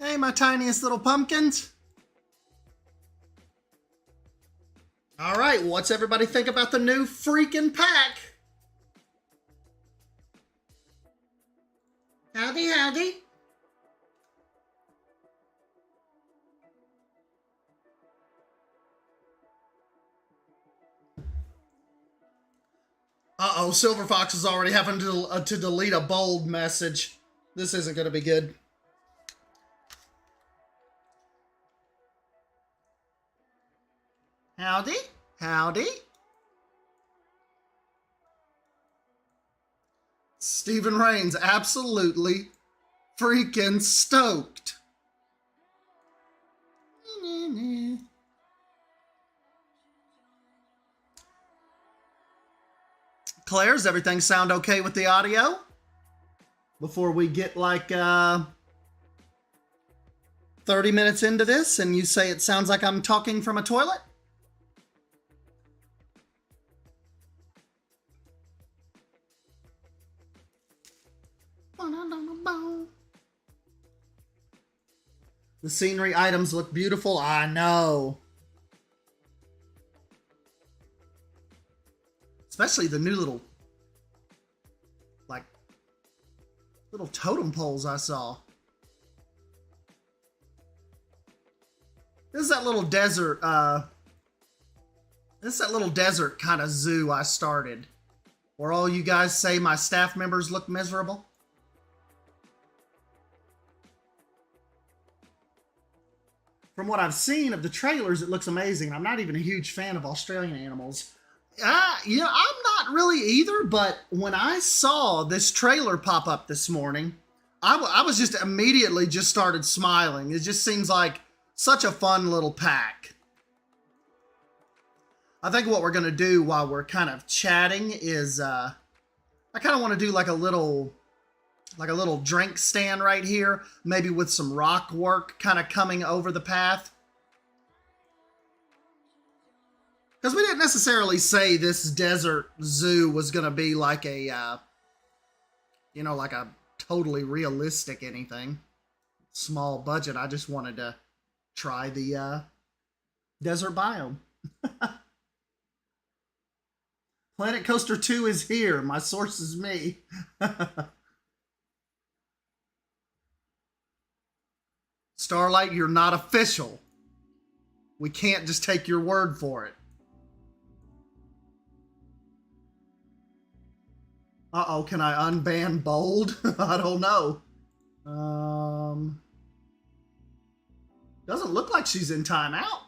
Hey, my tiniest little pumpkins. All right, what's everybody think about the new freaking pack? Howdy, howdy. Uh-oh, Silver Fox is already having to delete a bold message. This isn't going to be good. Howdy, howdy. Stephen Rain's absolutely freaking stoked. Claire, does everything sound okay with the audio? Before we get like 30 minutes into this and you say it sounds like I'm talking from a toilet? The scenery items look beautiful. I know. Especially the new little totem poles I saw. This is that little desert, kind of zoo I started. Where all you guys say my staff members look miserable. From what I've seen of the trailers, it looks amazing. I'm not even a huge fan of Australian animals. I'm not really either, but when I saw this trailer pop up this morning, I was just immediately just started smiling. It just seems like such a fun little pack. I think what we're going to do while we're kind of chatting is, I kind of want to do like a little drink stand right here, maybe with some rock work kind of coming over the path. Because we didn't necessarily say this desert zoo was going to be like a, like a totally realistic anything. Small budget. I just wanted to try the desert biome. Planet Coaster 2 is here. My source is me. Starlight, you're not official. We can't just take your word for it. Uh-oh, can I unban bold? I don't know. Doesn't look like she's in timeout.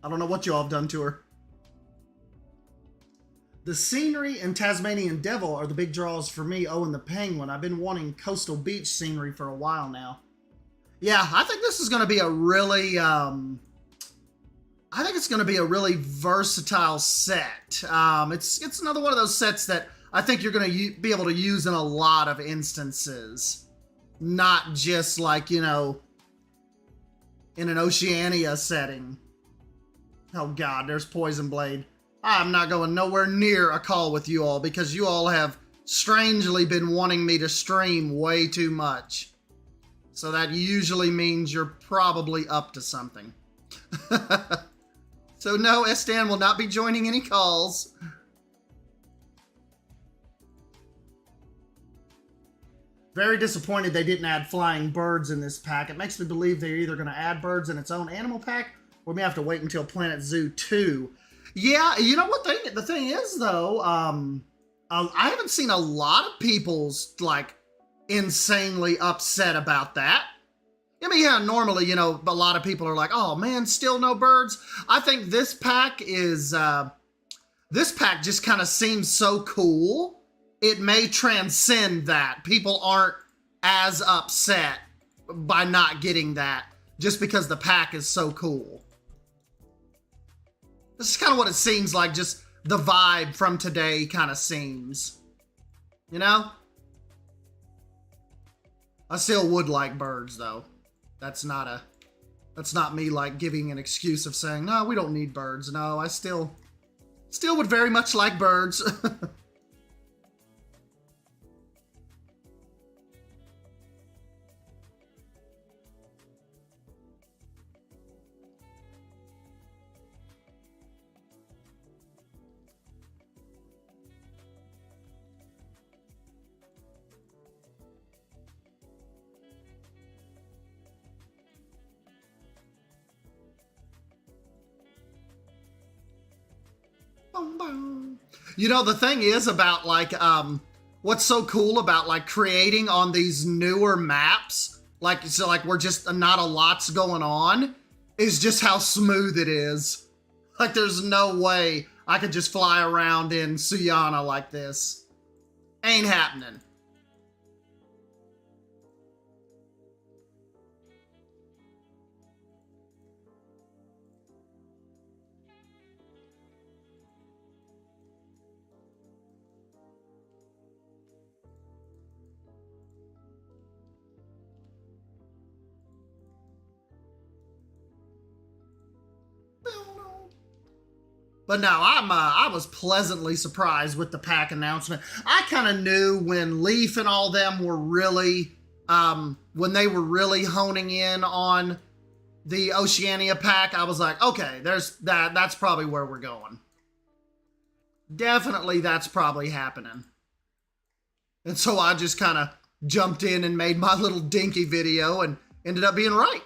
I don't know what y'all have done to her. The scenery and Tasmanian Devil are the big draws for me. Oh, and the Penguin. I've been wanting coastal beach scenery for a while now. Yeah, I think this is going to be a really, versatile set. It's another one of those sets that I think you're going to be able to use in a lot of instances. Not just like, in an Oceania setting. Oh God, there's Poison Blade. I'm not going nowhere near a call with you all because you all have strangely been wanting me to stream way too much. So that usually means you're probably up to something. So no, Estan will not be joining any calls. Very disappointed they didn't add flying birds in this pack. It makes me believe they're either going to add birds in its own animal pack, or we may have to wait until Planet Zoo 2. Yeah, you know what the thing is though, I haven't seen a lot of people's insanely upset about that. I mean, yeah, normally, a lot of people are like, oh man, still no birds. I think this pack is, just kind of seems so cool. It may transcend that. People aren't as upset by not getting that just because the pack is so cool. This is kind of what it seems like, just the vibe from today kind of seems. I still would like birds though. That's not me giving an excuse of saying, no, we don't need birds. No, I still would very much like birds. You know, the thing is about like, what's so cool about like creating on these newer maps, like, so like we're just not a lot's going on, is just how smooth it is. Like there's no way I could just fly around in Oceania like this. Ain't happening. But no, I was pleasantly surprised with the pack announcement. I kind of knew when Leaf and all them were really, when they were really honing in on the Oceania pack, I was like, okay, that's probably where we're going. Definitely that's probably happening. And so I just kind of jumped in and made my little dinky video and ended up being right.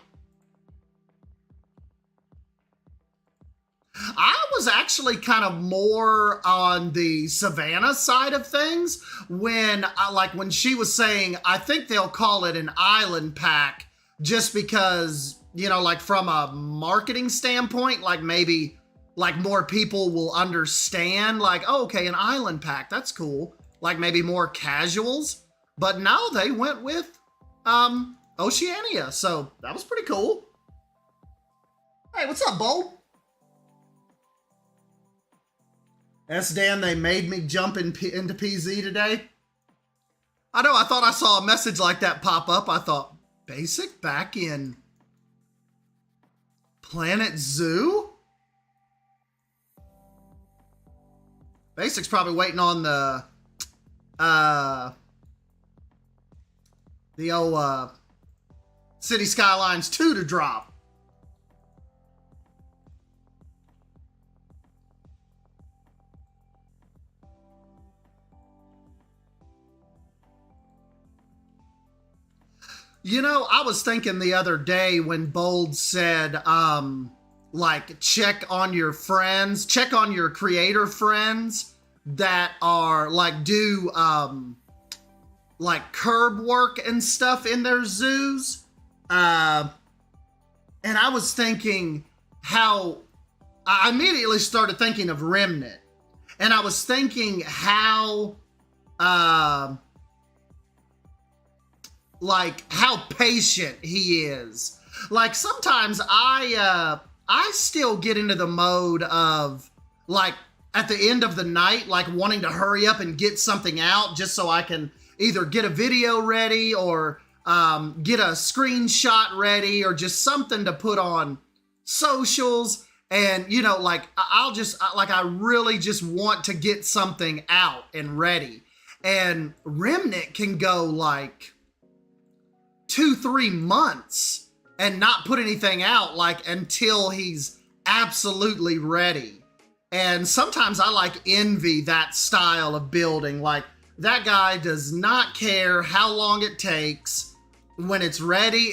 I was actually kind of more on the Savannah side of things when she was saying, I think they'll call it an island pack just because, you know, like from a marketing standpoint, like maybe like more people will understand like, oh, okay, an island pack, that's cool. Like maybe more casuals, but no, they went with Oceania. So that was pretty cool. Hey, what's up, Bold? Dan, they made me jump into PZ today. I know, I thought I saw a message like that pop up. I thought, Basic back in Planet Zoo? Basic's probably waiting on the old City Skylines 2 to drop. You know, I was thinking the other day when Bold said, like, check on your friends, check on your creator friends that are, like, do, like, curb work and stuff in their zoos. And I was thinking how, I immediately started thinking of Remnant. And I was thinking how, like how patient he is. Like sometimes I still get into the mode of like at the end of the night, like wanting to hurry up and get something out just so I can either get a video ready or get a screenshot ready or just something to put on socials. And, you know, like I really just want to get something out and ready. And Remnant can go like 2-3 months and not put anything out like until he's absolutely ready. And sometimes I like envy that style of building. Like that guy does not care how long it takes. When it's ready,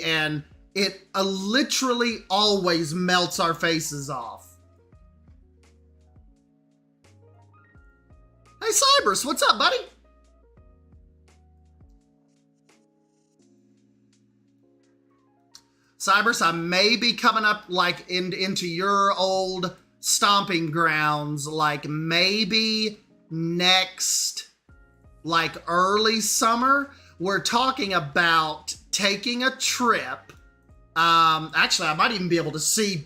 and it literally always melts our faces off. Hey Cybers, what's up, buddy? Cybers, I may be coming up like into your old stomping grounds, like maybe next, like early summer. We're talking about taking a trip. Actually, I might even be able to see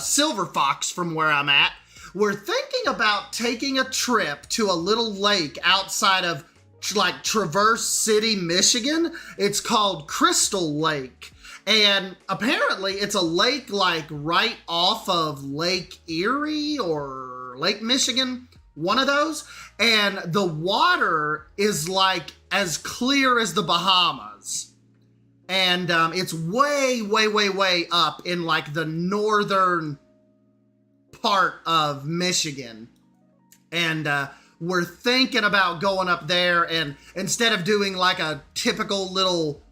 Silver Fox from where I'm at. We're thinking about taking a trip to a little lake outside of like Traverse City, Michigan. It's called Crystal Lake. And apparently it's a lake like right off of Lake Erie or Lake Michigan, one of those. And the water is like as clear as the Bahamas. And it's way, way, way, way up in like the northern part of Michigan. And we're thinking about going up there and instead of doing like a typical little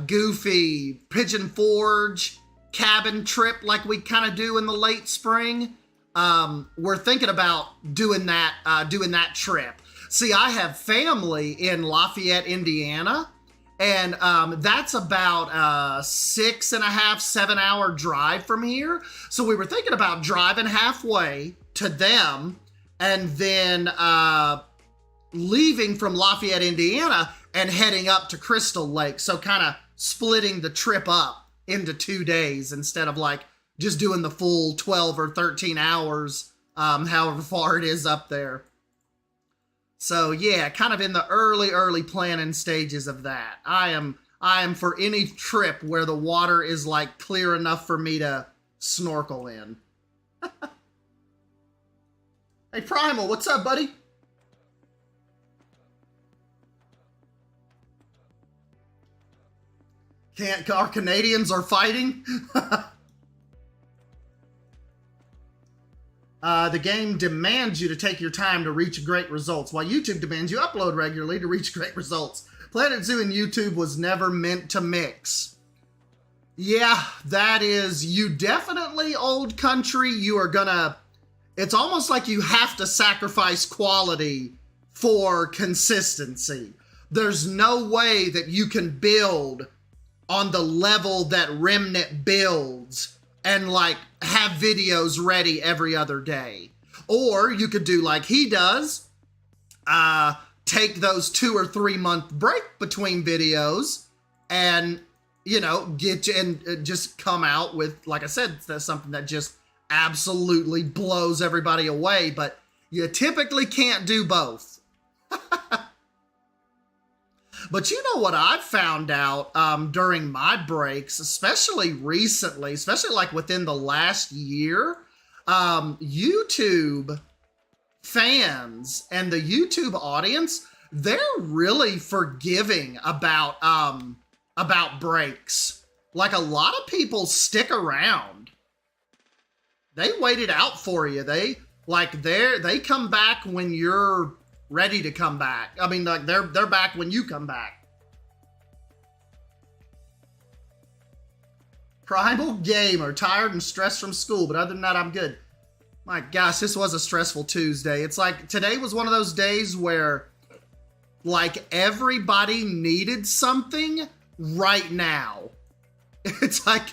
goofy Pigeon Forge cabin trip like we kind of do in the late spring, we're thinking about doing that trip. See, I have family in Lafayette, Indiana, and that's about a 6.5, 7-hour drive from here. So we were thinking about driving halfway to them and then leaving from Lafayette, Indiana and heading up to Crystal Lake. So kind of splitting the trip up into 2 days instead of like just doing the full 12 or 13 hours, however far it is up there. So yeah, kind of in the early planning stages of that. I am for any trip where the water is like clear enough for me to snorkel in. Hey Primal, what's up, buddy? Our Canadians are fighting? The game demands you to take your time to reach great results, while YouTube demands you upload regularly to reach great results. Planet Zoo and YouTube was never meant to mix. Yeah, that is, you definitely, old country, you are gonna, it's almost like you have to sacrifice quality for consistency. There's no way that you can build on the level that Remnant builds and like have videos ready every other day. Or you could do like he does, take those 2 or 3 month break between videos and, you know, get you and just come out with, like I said, that's something that just absolutely blows everybody away, but you typically can't do both. But you know what I've found out during my breaks, especially recently, especially like within the last year, YouTube fans and the YouTube audience, they're really forgiving about breaks. Like a lot of people stick around. They wait it out for you. They come back when you're ready to come back. I mean, like they're back when you come back. Primal Gamer, tired and stressed from school, but other than that, I'm good. My gosh, this was a stressful Tuesday. It's like today was one of those days where like everybody needed something right now. It's like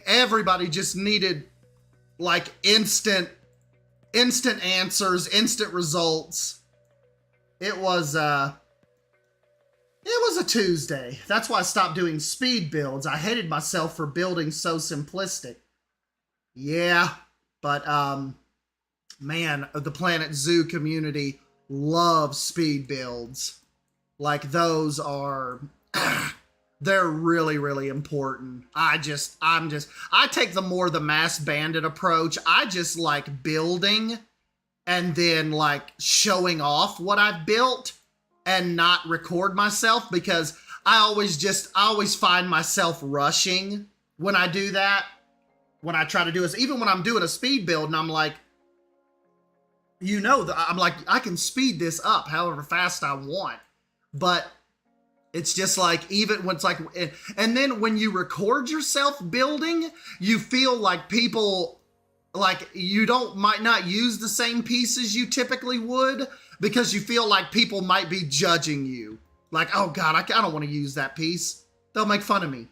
everybody just needed like instant answers, instant results. It was a Tuesday. That's why I stopped doing speed builds. I hated myself for building so simplistic. Yeah, but man, the Planet Zoo community loves speed builds. Like those are they're really, really important. I take the mass bandit approach. I just like building and then like showing off what I've built and not record myself, because I always find myself rushing when I do that. When I try to do this, even when I'm doing a speed build and I'm like, I'm like, I can speed this up however fast I want, but it's just like, even when it's like, and then when you record yourself building, you feel like people, like you might not use the same pieces you typically would, because you feel like people might be judging you. Like, oh God, I don't want to use that piece. They'll make fun of me.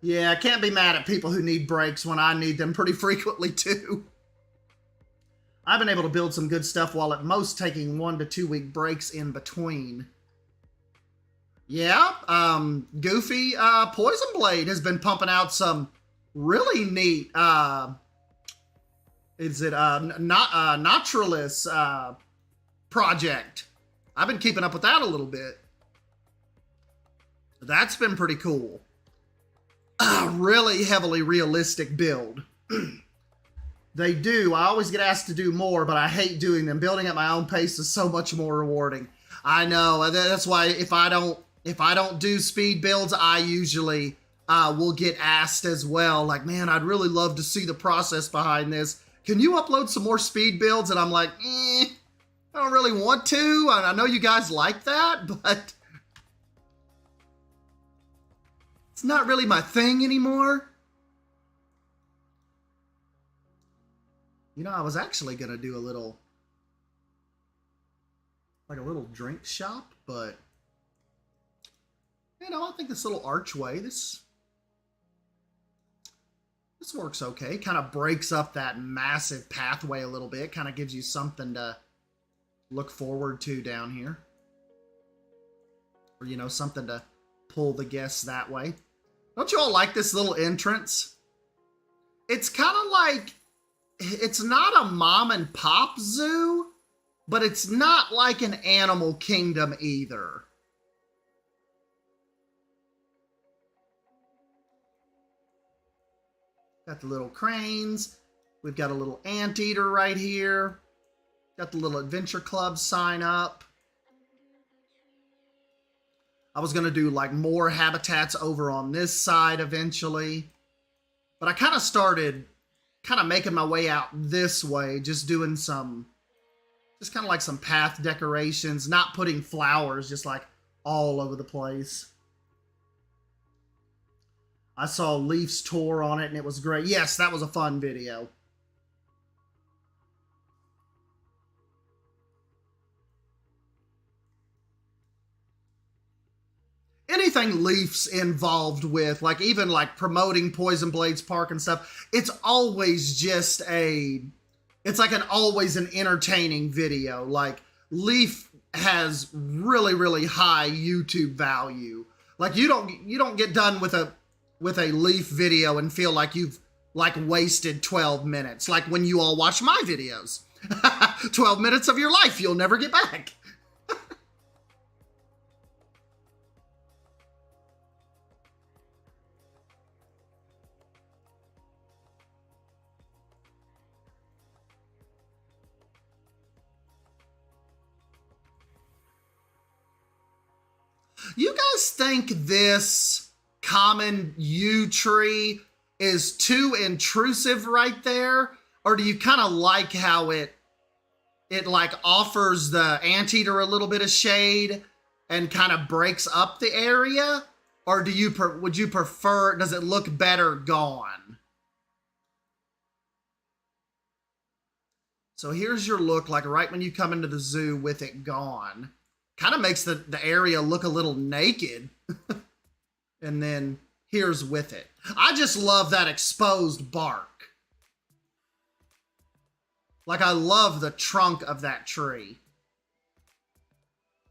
Yeah, I can't be mad at people who need breaks when I need them pretty frequently too. I've been able to build some good stuff while at most taking 1 to 2 week breaks in between. Yeah, Goofy Poison Blade has been pumping out some really neat, Naturalist project. I've been keeping up with that a little bit. That's been pretty cool. Really heavily realistic build. They do. I always get asked to do more, but I hate doing them. Building at my own pace is so much more rewarding. I know. That's why if I don't do speed builds, I usually will get asked as well. Like, man, I'd really love to see the process behind this. Can you upload some more speed builds? And I'm like, I don't really want to. I know you guys like that, but It's not really my thing anymore. You know, I was actually going to do a little, like a little drink shop, but, you know, I think this little archway, this works okay. Kind of breaks up that massive pathway a little bit. Kind of gives you something to look forward to down here. Or, you know, something to pull the guests that way. Don't you all like this little entrance? It's kind of like, it's not a mom and pop zoo, but it's not like an animal kingdom either. Got the little cranes. We've got a little anteater right here. Got the little adventure club sign up. I was going to do like more habitats over on this side eventually. But I kind of started making my way out this way, just doing some, just kind of like some path decorations, not putting flowers just like all over the place. I saw Leaf's tour on it and it was great. Yes, that was a fun video. Anything Leaf's involved with, like even like promoting Poison Blades Park and stuff, it's always just it's like always an entertaining video. Like Leaf has really, really high YouTube value. Like you don't get done with a Leaf video and feel like you've like wasted 12 minutes. Like when you all watch my videos. 12 minutes of your life you'll never get back. You guys think this common yew tree is too intrusive right there? Or do you kind of like how it like offers the anteater a little bit of shade and kind of breaks up the area? Or do you would you prefer, does it look better gone? So here's your look like right when you come into the zoo with it gone. Kind of makes the area look a little naked. And then here's with it. I just love that exposed bark. Like I love the trunk of that tree.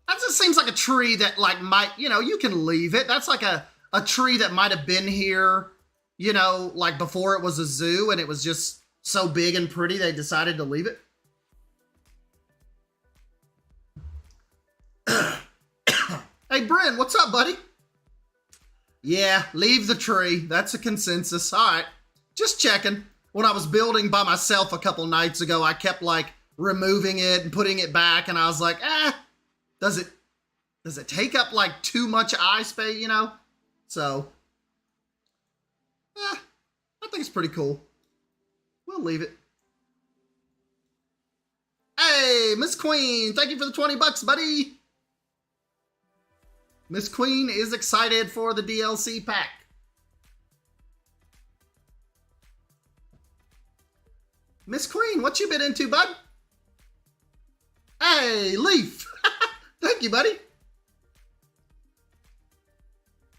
That just seems like a tree that like might, you know, you can leave it. That's like a tree that might have been here, you know, like before it was a zoo and it was just so big and pretty they decided to leave it. Hey, Bryn, what's up, buddy? Yeah, leave the tree. That's a consensus. All right, just checking. When I was building by myself a couple nights ago, I kept like removing it and putting it back, and I was like, does it take up like too much eye space, you know? So, I think it's pretty cool. We'll leave it. Hey, Miss Queen, thank you for the 20 bucks, buddy. Miss Queen is excited for the DLC pack. Miss Queen, what you been into, bud? Hey, Leaf. Thank you, buddy.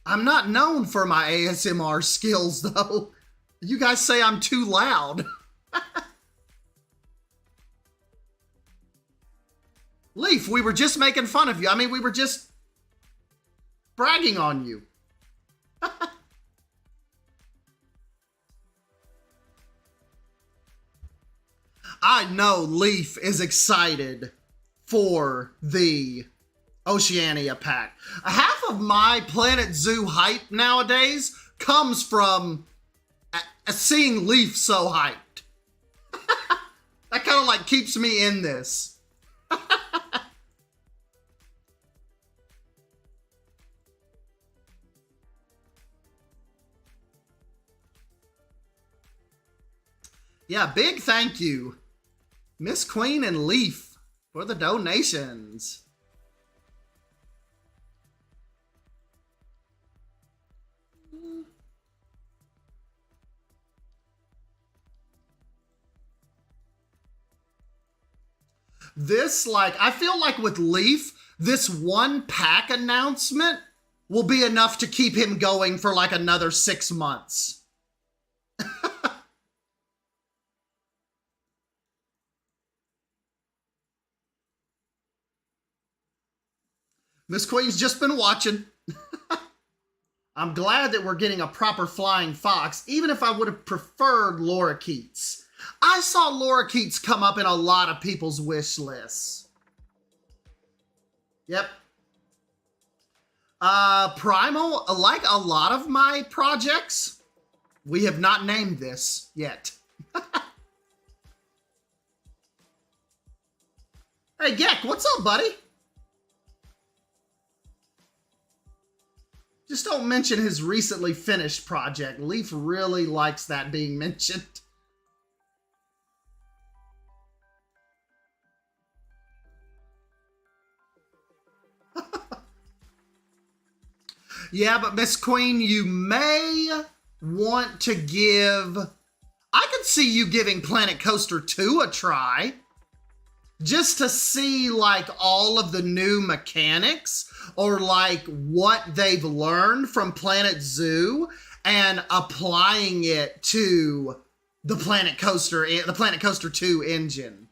I'm not known for my ASMR skills, though. You guys say I'm too loud. Leaf, we were just making fun of you. I mean, we were just bragging on you. I know Leaf is excited for the Oceania pack. Half of my Planet Zoo hype nowadays comes from seeing Leaf so hyped. That kind of like keeps me in this. Yeah, big thank you, Miss Queen and Leaf, for the donations. This, like, I feel like with Leaf, this one pack announcement will be enough to keep him going for like another 6 months. Miss Queen's just been watching. I'm glad that we're getting a proper flying fox, even if I would have preferred Laura Keats. I saw Laura Keats come up in a lot of people's wish lists. Yep. Primal, like a lot of my projects, we have not named this yet. Hey, Gek, what's up, buddy? Just don't mention his recently finished project. Leaf really likes that being mentioned. Yeah, but Miss Queen, you may want to give... I could see you giving Planet Coaster 2 a try. Just to see, like, all of the new mechanics or, like, what they've learned from Planet Zoo and applying it to the Planet Coaster 2 engine.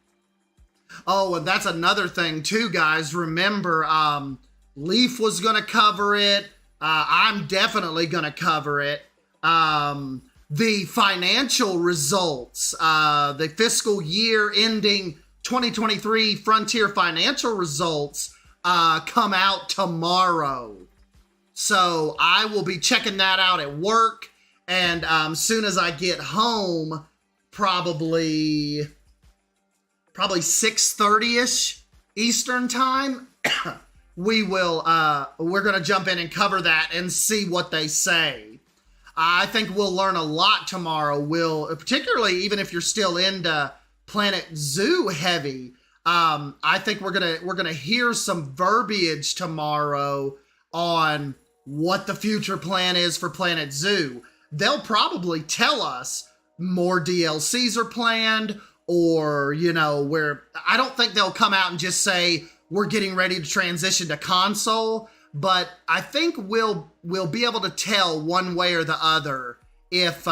Oh, and that's another thing, too, guys. Remember, Leaf was going to cover it. I'm definitely going to cover it. The financial results, the fiscal year ending 2023 Frontier financial results come out tomorrow. So I will be checking that out at work. And soon as I get home, probably 6:30ish Eastern time, we're going to jump in and cover that and see what they say. I think we'll learn a lot tomorrow. Particularly even if you're still into Planet Zoo heavy, I think we're gonna hear some verbiage tomorrow on what the future plan is for Planet Zoo. They'll probably tell us more DLCs are planned, or where I don't think they'll come out and just say we're getting ready to transition to console, but I think we'll be able to tell one way or the other if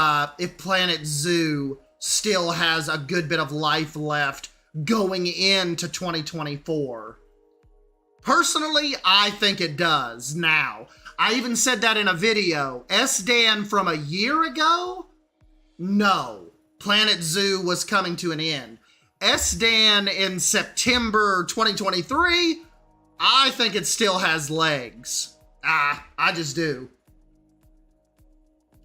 Planet Zoo still has a good bit of life left going into 2024. Personally, I think it does now. I even said that in a video. SDAN from a year ago? No. Planet Zoo was coming to an end. SDAN in September 2023? I think it still has legs. I just do.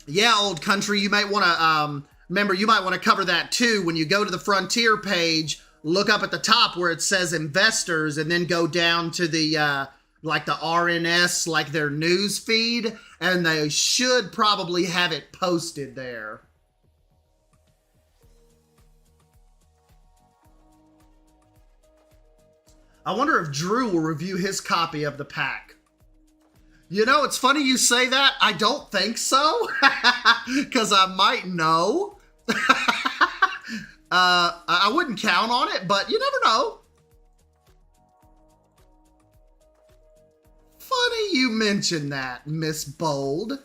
Yeah, old country, you might want to, remember, you might want to cover that too. When you go to the Frontier page, look up at the top where it says investors and then go down to the, like the RNS, like their news feed, and they should probably have it posted there. I wonder if Drew will review his copy of the pack. It's funny you say that. I don't think so, because I might know. I wouldn't count on it, but you never know. Funny you mention that, Miss Bold.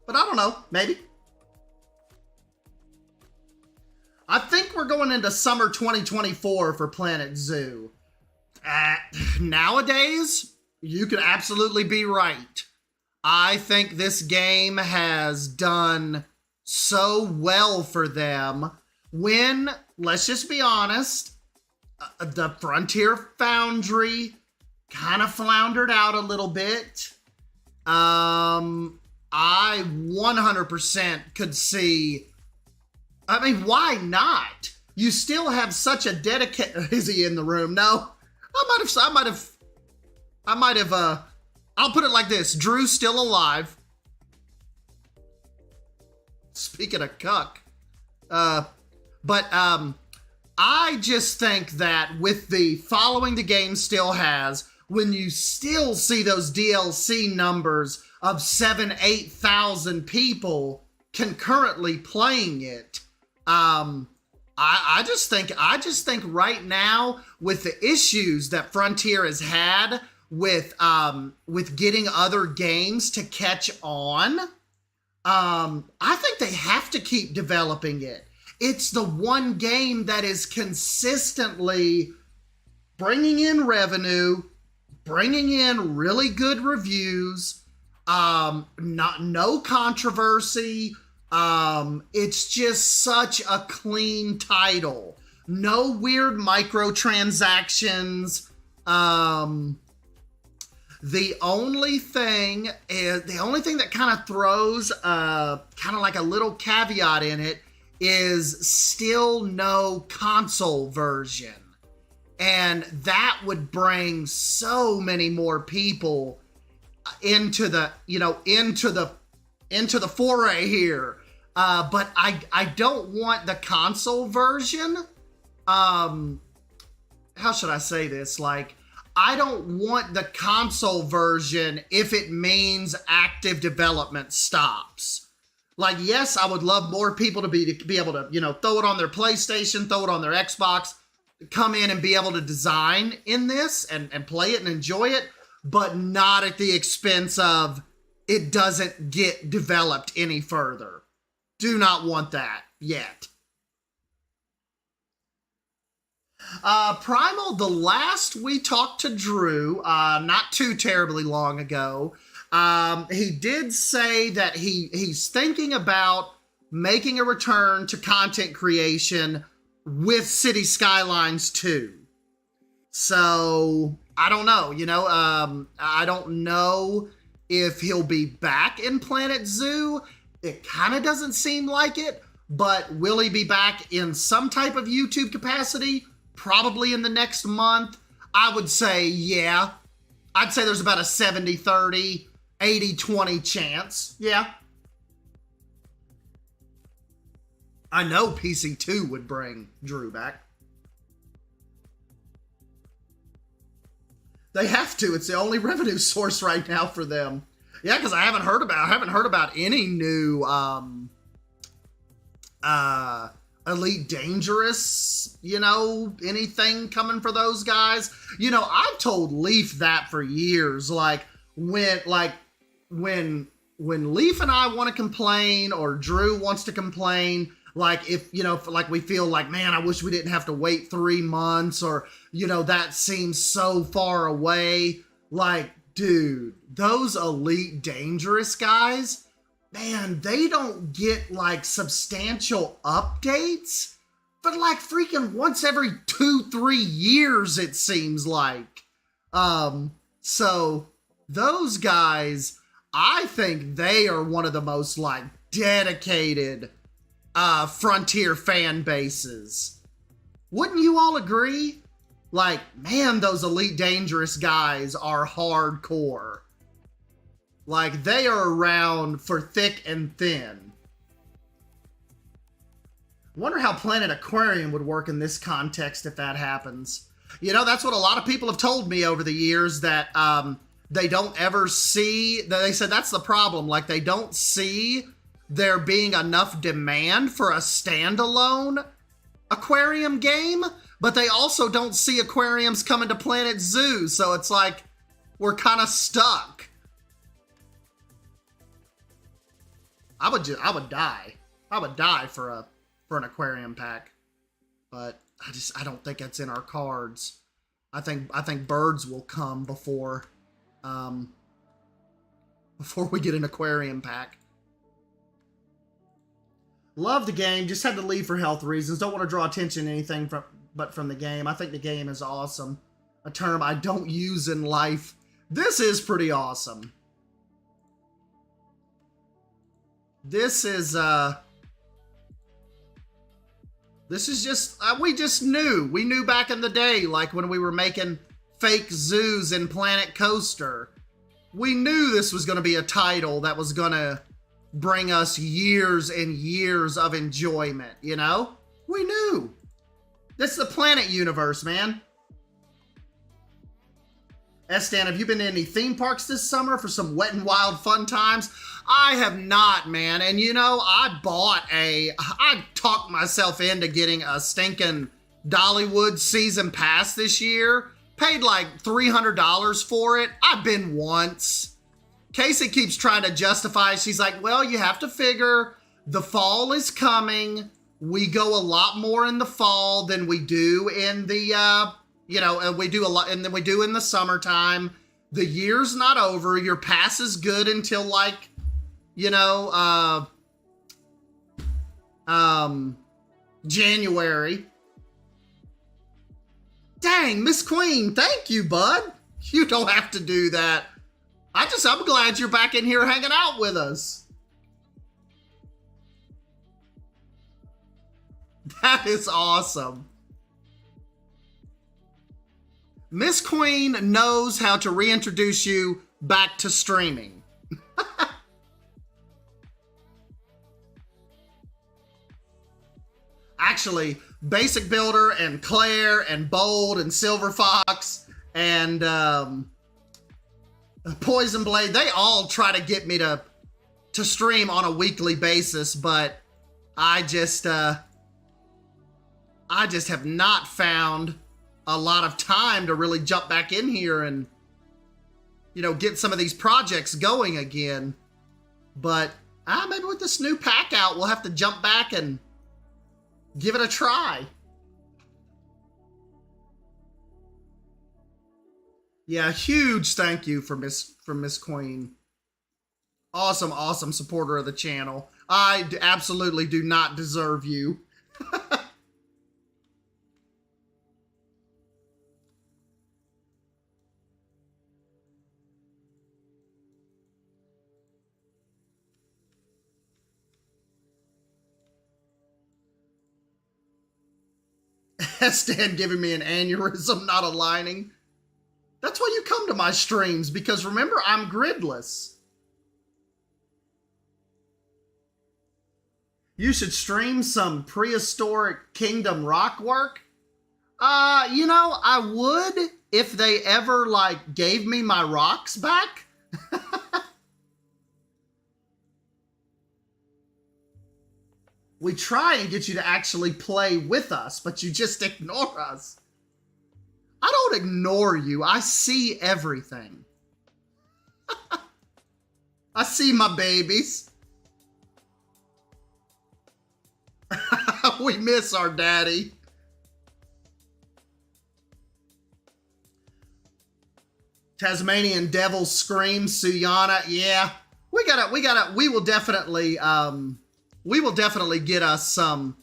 But I don't know, maybe. I think we're going into summer 2024 for Planet Zoo. Nowadays, you could absolutely be right. I think this game has done so well for them when, let's just be honest, the Frontier Foundry kind of floundered out a little bit. I 100% could see... I mean, why not? You still have such a dedicated... Is he in the room? No. I might have, I'll put it like this. Drew's still alive. Speaking of cuck. But I just think that with the following the game still has, when you still see those DLC numbers of 8,000 people concurrently playing it, I just think right now, with the issues that Frontier has had with getting other games to catch on, I think they have to keep developing it. It's the one game that is consistently bringing in revenue, bringing in really good reviews, no controversy. It's just such a clean title. No weird microtransactions. The only thing that kind of throws kind of like a little caveat in it is still no console version. And that would bring so many more people into the foray here. But I don't want the console version. How should I say this? Like, I don't want the console version if it means active development stops. Like, yes, I would love more people to be able to, throw it on their PlayStation, throw it on their Xbox, come in and be able to design in this and play it and enjoy it, but not at the expense of it doesn't get developed any further. Do not want that yet. Primal, the last we talked to Drew, not too terribly long ago, he did say that he's thinking about making a return to content creation with City Skylines 2. So, I don't know, I don't know if he'll be back in Planet Zoo. It kind of doesn't seem like it, but will he be back in some type of YouTube capacity? Probably in the next month. I would say, yeah. I'd say there's about a 70-30, 80-20 chance. Yeah. I know PC2 would bring Drew back. They have to. It's the only revenue source right now for them. Yeah, because I haven't heard about any new Elite Dangerous, anything coming for those guys. I've told Leaf that for years. Like when Leaf and I want to complain, or Drew wants to complain, like if we feel like, man, I wish we didn't have to wait 3 months, or that seems so far away. Like, dude, those Elite Dangerous guys, man, they don't get like substantial updates, but like freaking once every 2-3 years, it seems like. So those guys, I think they are one of the most like dedicated Frontier fan bases. Wouldn't you all agree? Like, man, those Elite Dangerous guys are hardcore. Like, they are around for thick and thin. I wonder how Planet Aquarium would work in this context if that happens. That's what a lot of people have told me over the years, that they don't ever see, they said that's the problem. Like, they don't see there being enough demand for a standalone aquarium game, but they also don't see aquariums coming to Planet Zoo. So it's like, we're kind of stuck. I would die. I would die for an aquarium pack, but I don't think that's in our cards. I think birds will come before we get an aquarium pack. Love the game, just had to leave for health reasons. Don't want to draw attention to anything from the game. I think the game is awesome. A term I don't use in life. This is pretty awesome. This is just, we knew back in the day, like when we were making fake zoos in Planet Coaster, we knew this was going to be a title that was going to bring us years and years of enjoyment, We knew. This is the Planet universe, man. Stan, have you been to any theme parks this summer for some wet and wild fun times? I have not, man. And you know, I talked myself into getting a stinking Dollywood season pass this year. Paid like $300 for it. I've been once. Casey keeps trying to justify. She's like, well, you have to figure the fall is coming. We go a lot more in the fall than we do in the, we do a lot, and then we do in the summertime. The year's not over. Your pass is good until like, January. Dang, Miss Queen, thank you, bud. You don't have to do that. I'm glad you're back in here hanging out with us. That is awesome. Miss Queen knows how to reintroduce you back to streaming. Actually, Basic Builder and Claire and Bold and Silver Fox and Poison Blade, they all try to get me to stream on a weekly basis, but I just have not found a lot of time to really jump back in here and, get some of these projects going again. But maybe with this new pack out, we'll have to jump back and give it a try. Yeah, huge thank you for Miss Queen. Awesome supporter of the channel. I absolutely do not deserve you. Stan giving me an aneurysm, not a lining. That's why you come to my streams, because remember, I'm gridless. You should stream some prehistoric Kingdom Rock work. I would if they ever, gave me my rocks back. We try and get you to actually play with us, but you just ignore us. I don't ignore you. I see everything. I see my babies. We miss our daddy. Tasmanian Devil Scream, Suyana. Yeah, we will definitely get us some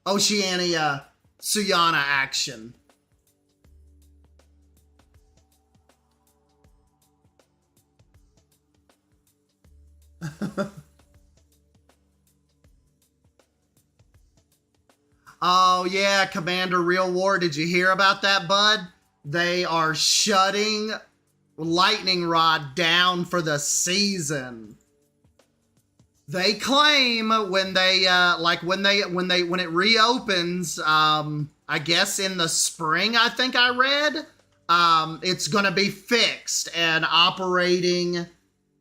Oceania Suyana action. Oh yeah, Commander Real War. Did you hear about that, bud? They are shutting Lightning Rod down for the season. They claim when it reopens, I guess in the spring, I think I read, it's gonna be fixed and operating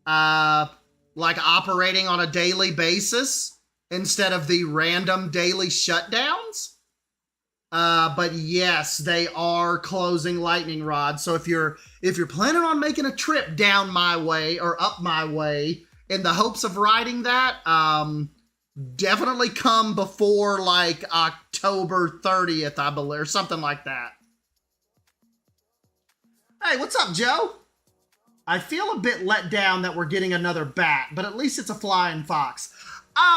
on a daily basis instead of the random daily shutdowns. But yes, they are closing Lightning Rod. So if you're planning on making a trip down my way or up my way in the hopes of riding that, definitely come before October 30th, I believe, or something like that. Hey, what's up, Joe? I feel a bit let down that we're getting another bat, but at least it's a flying fox.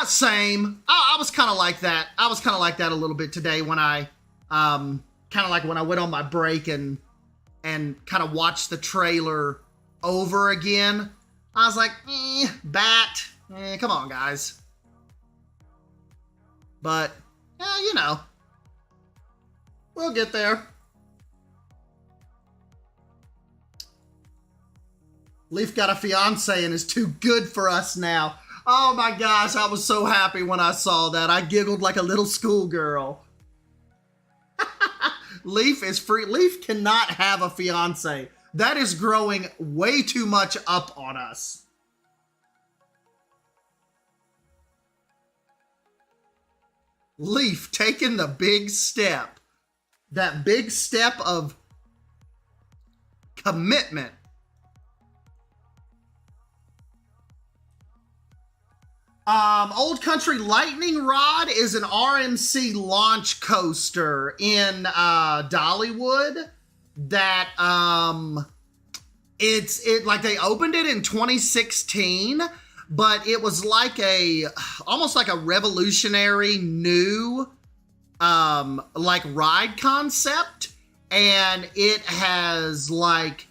Same. I was kind of like that. I was kind of like that a little bit today when I, when I went on my break and kind of watched the trailer over again. I was like, bat. Come on, guys. But, we'll get there. Leaf got a fiance and is too good for us now. Oh my gosh, I was so happy when I saw that. I giggled like a little schoolgirl. Leaf is free. Leaf cannot have a fiance. That is growing way too much up on us. Leaf taking the big step. That big step of commitment. Old Country Lightning Rod is an RMC launch coaster in Dollywood that like they opened it in 2016, but it was like almost like a revolutionary new like ride concept, and it has like,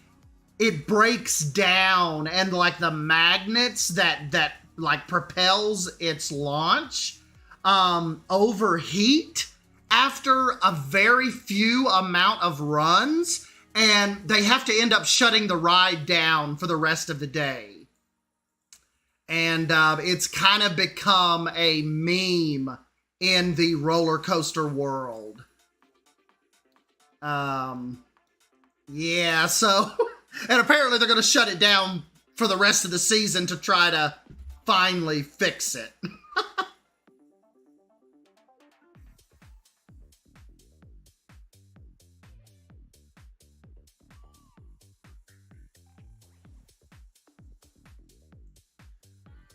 it breaks down, and like the magnets that like propels its launch overheat after a very few amount of runs, and they have to end up shutting the ride down for the rest of the day. And it's kind of become a meme in the roller coaster world. Yeah, so, and apparently they're going to shut it down for the rest of the season to try to finally fix it.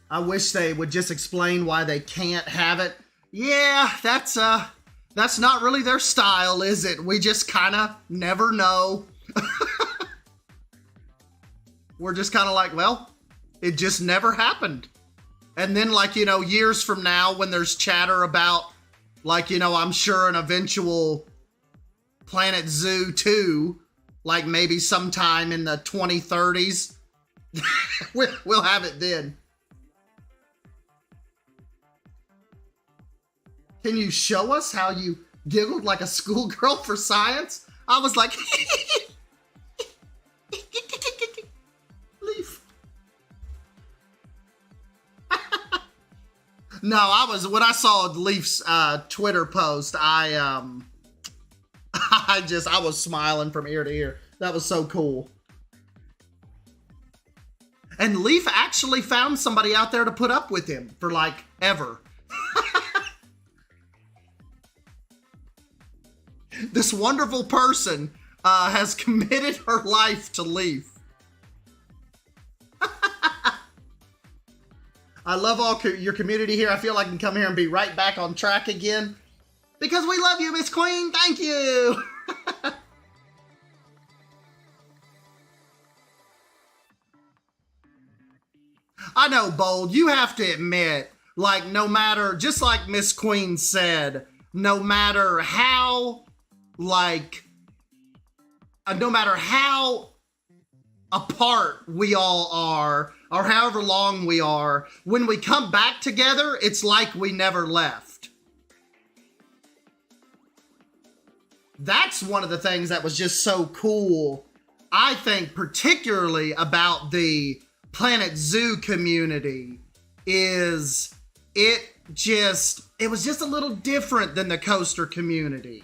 I wish they would just explain why they can't have it. Yeah, that's not really their style, is it? We just kind of never know. We're just kind of like, well, it just never happened. And then, like, you know, years from now, when there's chatter about, like, you know, I'm sure an eventual Planet Zoo 2, like maybe sometime in the 2030s, we'll have it then. Can you show us how you giggled like a schoolgirl for science? I was like, Leaf. No, when I saw Leaf's Twitter post, I was smiling from ear to ear. That was so cool. And Leaf actually found somebody out there to put up with him for like ever. This wonderful person has committed her life to Leaf. I love all your community here. I feel like I can come here and be right back on track again. Because we love you, Miss Queen. Thank you. I know, Bold. You have to admit, like, no matter, just like Miss Queen said, no matter how, like, no matter how apart we all are, or however long we are, when we come back together, it's like we never left. That's one of the things that was just so cool, I think, particularly about the Planet Zoo community, is it was just a little different than the coaster community.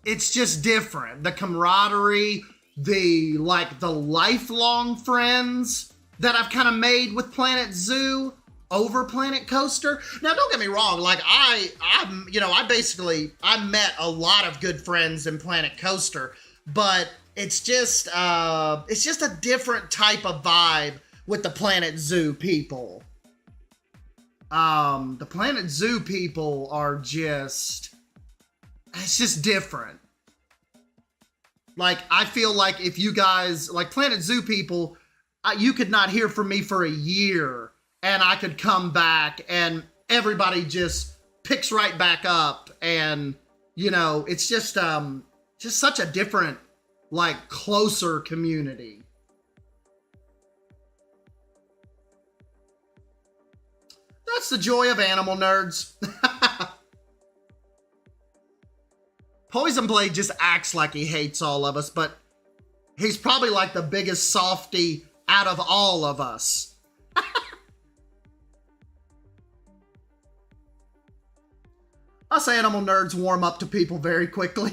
It's just different. The camaraderie, the lifelong friends that I've kind of made with Planet Zoo over Planet Coaster. Now, don't get me wrong. Like, I met a lot of good friends in Planet Coaster, but it's just a different type of vibe with the Planet Zoo people. The Planet Zoo people are it's just different. Like, I feel like if you guys, like Planet Zoo people, you could not hear from me for a year, and I could come back and everybody just picks right back up, and, you know, it's just such a different, like, closer community. That's the joy of animal nerds. Poison Blade just acts like he hates all of us, but he's probably like the biggest softy out of all of us. Us animal nerds warm up to people very quickly.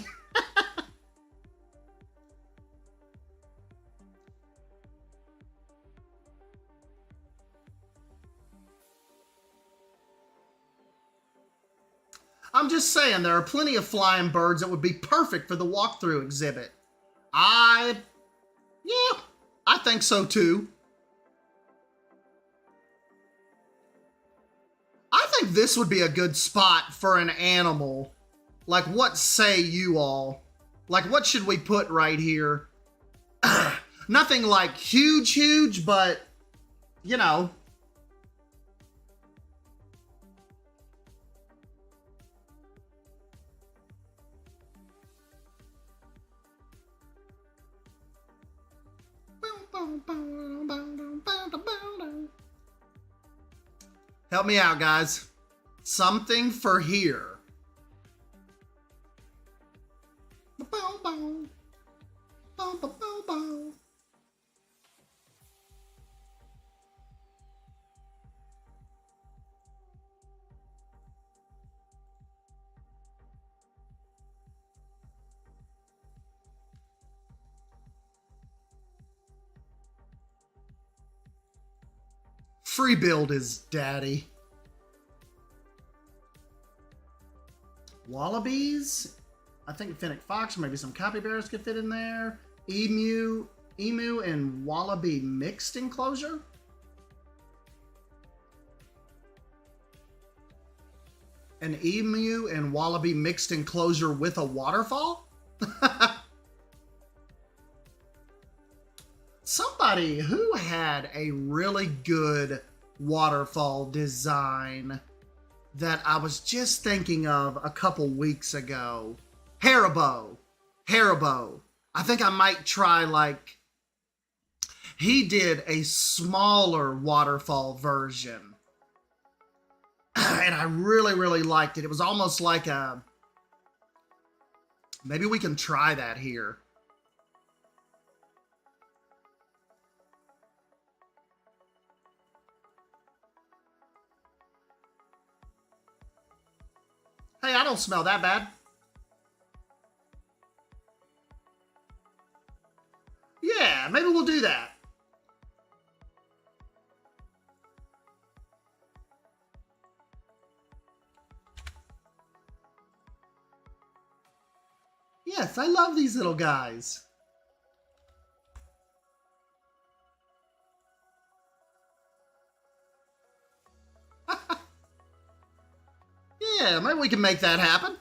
I'm just saying, there are plenty of flying birds that would be perfect for the walkthrough exhibit. Yeah, I think so too. I think this would be a good spot for an animal. Like, what say you all? Like, what should we put right here? Nothing like huge, but, you know. Help me out, guys. Something for here. Free build is daddy. Wallabies. I think Fennec Fox, maybe some capybaras could fit in there. Emu and wallaby mixed enclosure. An emu and wallaby mixed enclosure with a waterfall? Somebody who had a really good waterfall design that I was just thinking of a couple weeks ago. Haribo. I think I might try, like, he did a smaller waterfall version. And I really liked it. It was almost like a, maybe we can try that here. Hey, I don't smell that bad. Yeah, maybe we'll do that. Yes, I love these little guys. Yeah, maybe we can make that happen.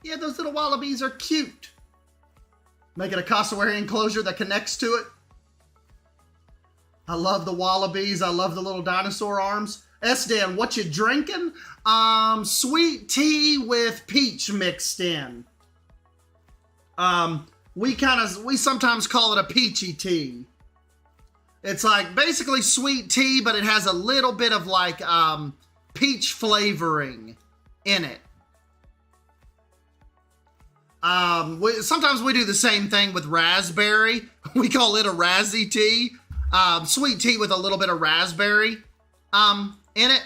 Yeah, those little wallabies are cute. Make it a cassowary enclosure that connects to it. I love the wallabies. I love the little dinosaur arms. S-Dan, what you drinking? Sweet tea with peach mixed in. We sometimes call it a peachy tea. It's like basically sweet tea, but it has a little bit of like peach flavoring in it. Sometimes we do the same thing with raspberry. We call it a razzy tea. Sweet tea with a little bit of raspberry in it.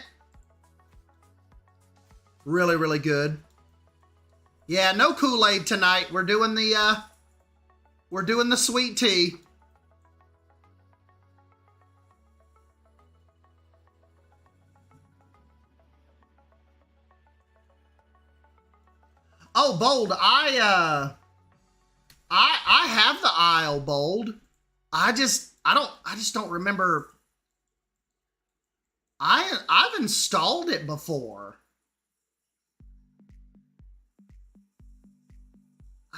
Really good. Yeah, no Kool-Aid tonight. We're doing the sweet tea. Oh, Bold, I have the aisle, Bold. I just don't remember. I've installed it before.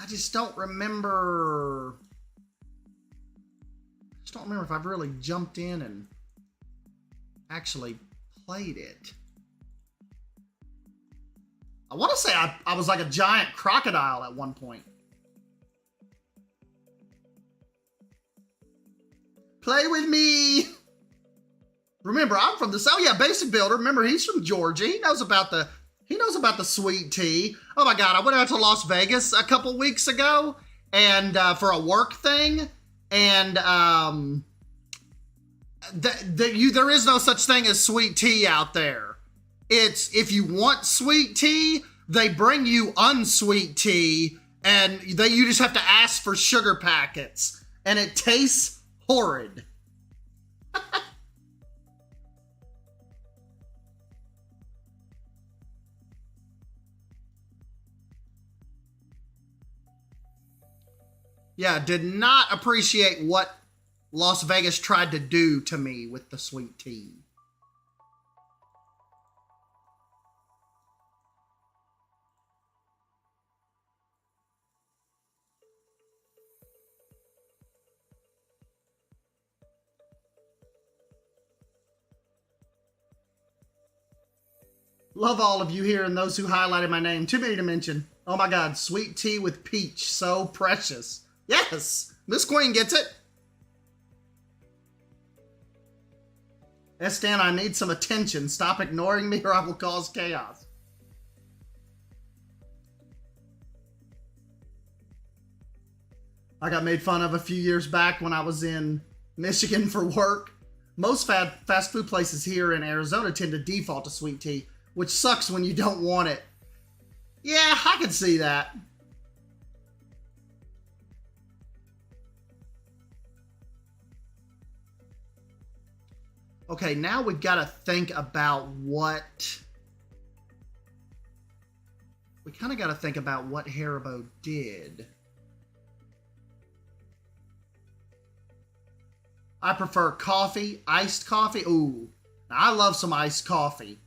I just don't remember. If I've really jumped in and actually played it. I want to say I was like a giant crocodile at one point. Play with me. Remember, I'm from the South. Yeah, Basic Builder. Remember, he's from Georgia. He knows about the He knows about the sweet tea. Oh my God, I went out to Las Vegas a couple weeks ago and for a work thing, and there is no such thing as sweet tea out there. It's, if you want sweet tea, they bring you unsweet tea, and you just have to ask for sugar packets, and it tastes horrid. Yeah, did not appreciate what Las Vegas tried to do to me with the sweet tea. Love all of you here and those who highlighted my name. Too many to mention. Oh my God, sweet tea with peach. So precious. Yes, Miss Queen gets it. Estan, I need some attention. Stop ignoring me or I will cause chaos. I got made fun of a few years back when I was in Michigan for work. Most fast food places here in Arizona tend to default to sweet tea, which sucks when you don't want it. Yeah, I can see that. Okay, now we've got to think about what... We kind of got to think about what Haribo did. I prefer coffee, iced coffee. Ooh, I love some iced coffee.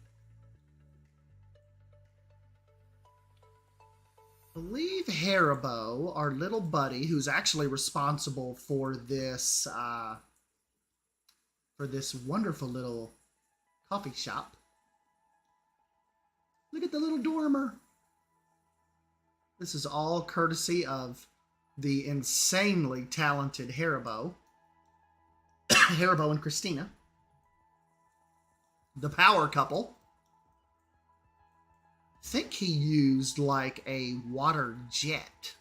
I believe Haribo, our little buddy, who's actually responsible for this wonderful little coffee shop. Look at the little dormer. This is all courtesy of the insanely talented Haribo. Haribo and Christina. The power couple. I think he used like a water jet.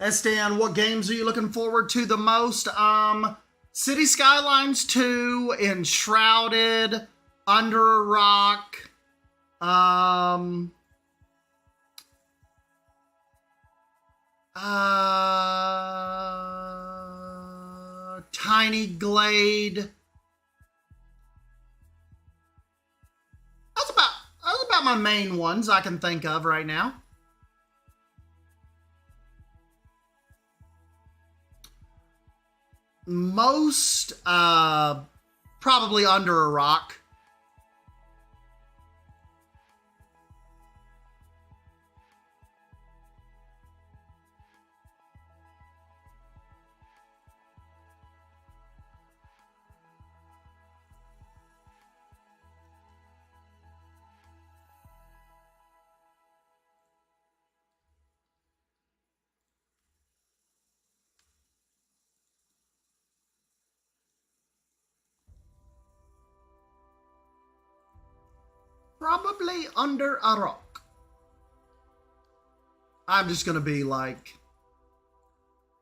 Estan, what games are you looking forward to the most? City Skylines 2, Enshrouded, Under a Rock, Tiny Glade. That's about my main ones I can think of right now. Most, probably Under a Rock. Probably Under a Rock. I'm just going to be like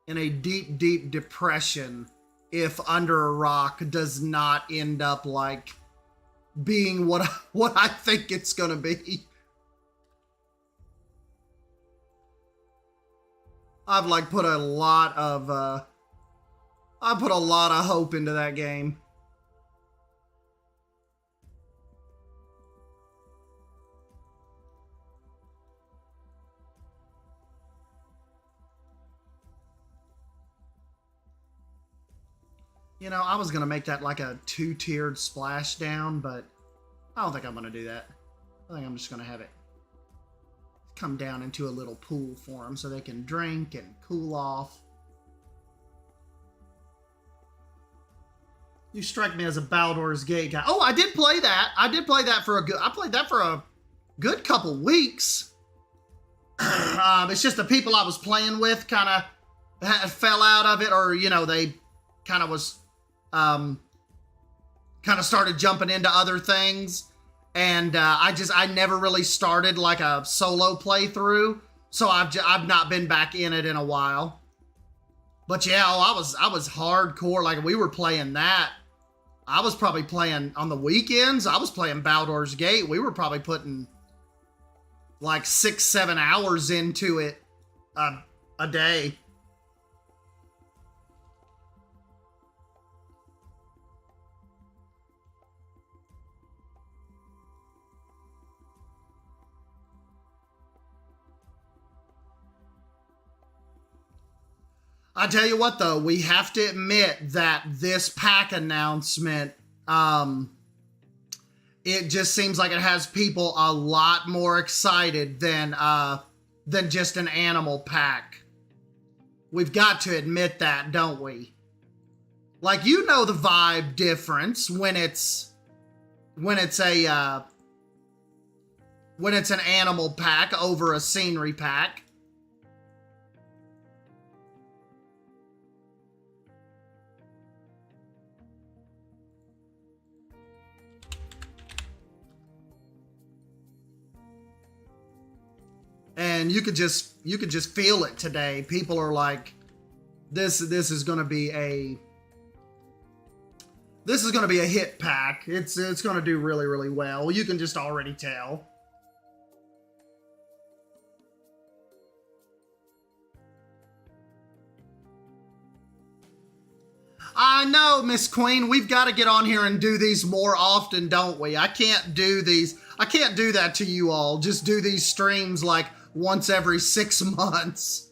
in a deep, deep depression if Under a Rock does not end up like being what I think it's going to be. I've like put a lot of hope into that game. You know, I was going to make that like a 2-tiered splashdown, but I don't think I'm going to do that. I think I'm just going to have it come down into a little pool for them so they can drink and cool off. You strike me as a Baldur's Gate guy. Oh, I did play that. I played that for a good couple weeks. It's just the people I was playing with kind of fell out of it, or, you know, they kind of was, kind of started jumping into other things. And I never really started like a solo playthrough, so I've not been back in it in a while. But yeah, I was hardcore. Like, we were playing that. I was probably playing on the weekends. I was playing Baldur's Gate. We were probably putting like 6-7 hours into it a day. I tell you what, though, we have to admit that this pack announcement, it just seems like it has people a lot more excited than just an animal pack. We've got to admit that, don't we? Like, you know the vibe difference when it's an animal pack over a scenery pack. And you could just feel it today. People are like, this is gonna be a hit pack. It's gonna do really, really well. You can just already tell. I know, Miss Queen, we've got to get on here and do these more often, don't we? I can't do that to you all. Just do these streams like once every 6 months.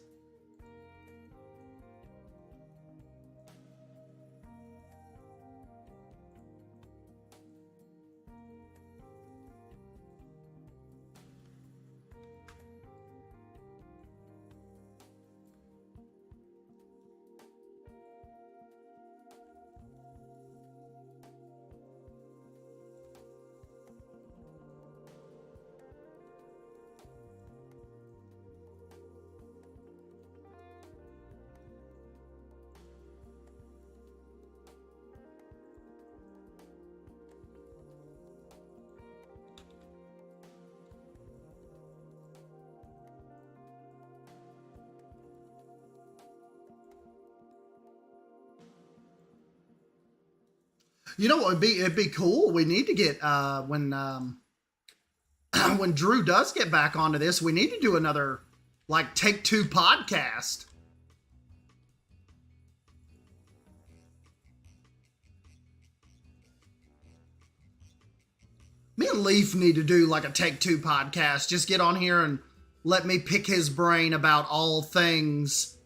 You know what it'd be cool? We need to get when when Drew does get back onto this, we need to do another like Take-Two podcast. Me and Leaf need to do like a Take-Two podcast. Just get on here and let me pick his brain about all things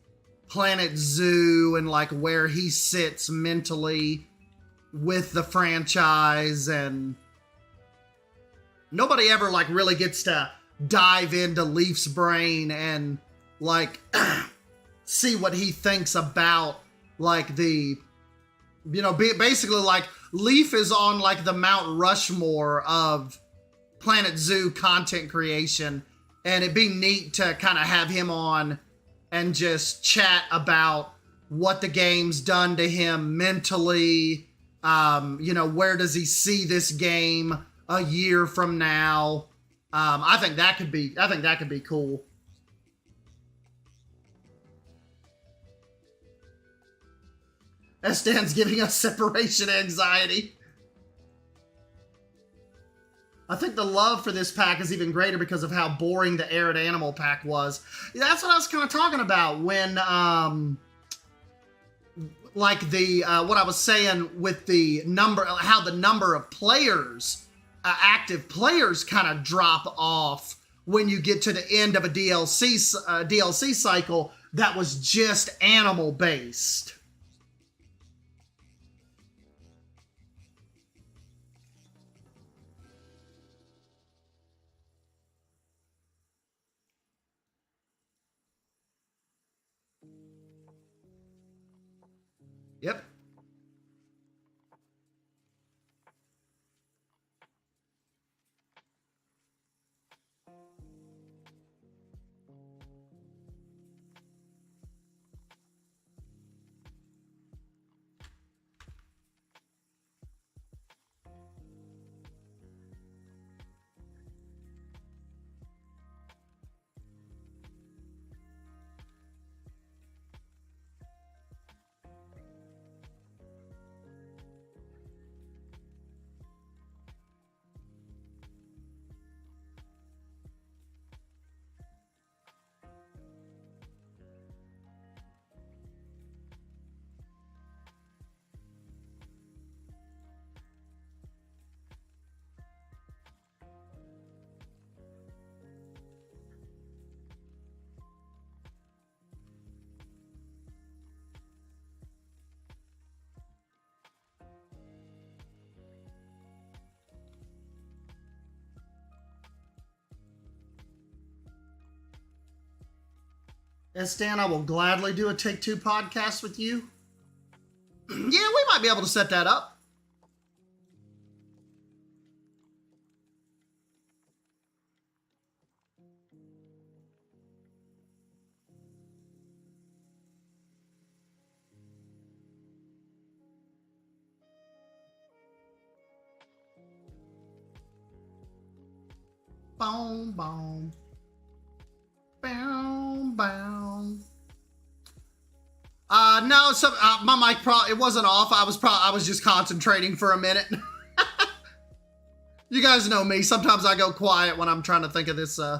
Planet Zoo and like where he sits mentally with the franchise. And nobody ever like really gets to dive into Leaf's brain and like see what he thinks about like the, you know, basically like Leaf is on like the Mount Rushmore of Planet Zoo content creation, and it'd be neat to kind of have him on and just chat about what the game's done to him mentally. You know, where does he see this game a year from now? I think that could be cool. Stan's giving us separation anxiety. I think the love for this pack is even greater because of how boring the Arid Animal pack was. That's what I was kind of talking about when, like the, what I was saying with the number, how the number of players, active players kind of drop off when you get to the end of a DLC cycle that was just animal based. Yep. Stan, I will gladly do a Take-Two podcast with you. Yeah, we might be able to set that up. Boom, boom. Boom, boom. No, so, my mic it wasn't off. I was just concentrating for a minute. You guys know me. Sometimes I go quiet when I'm trying to think of this, when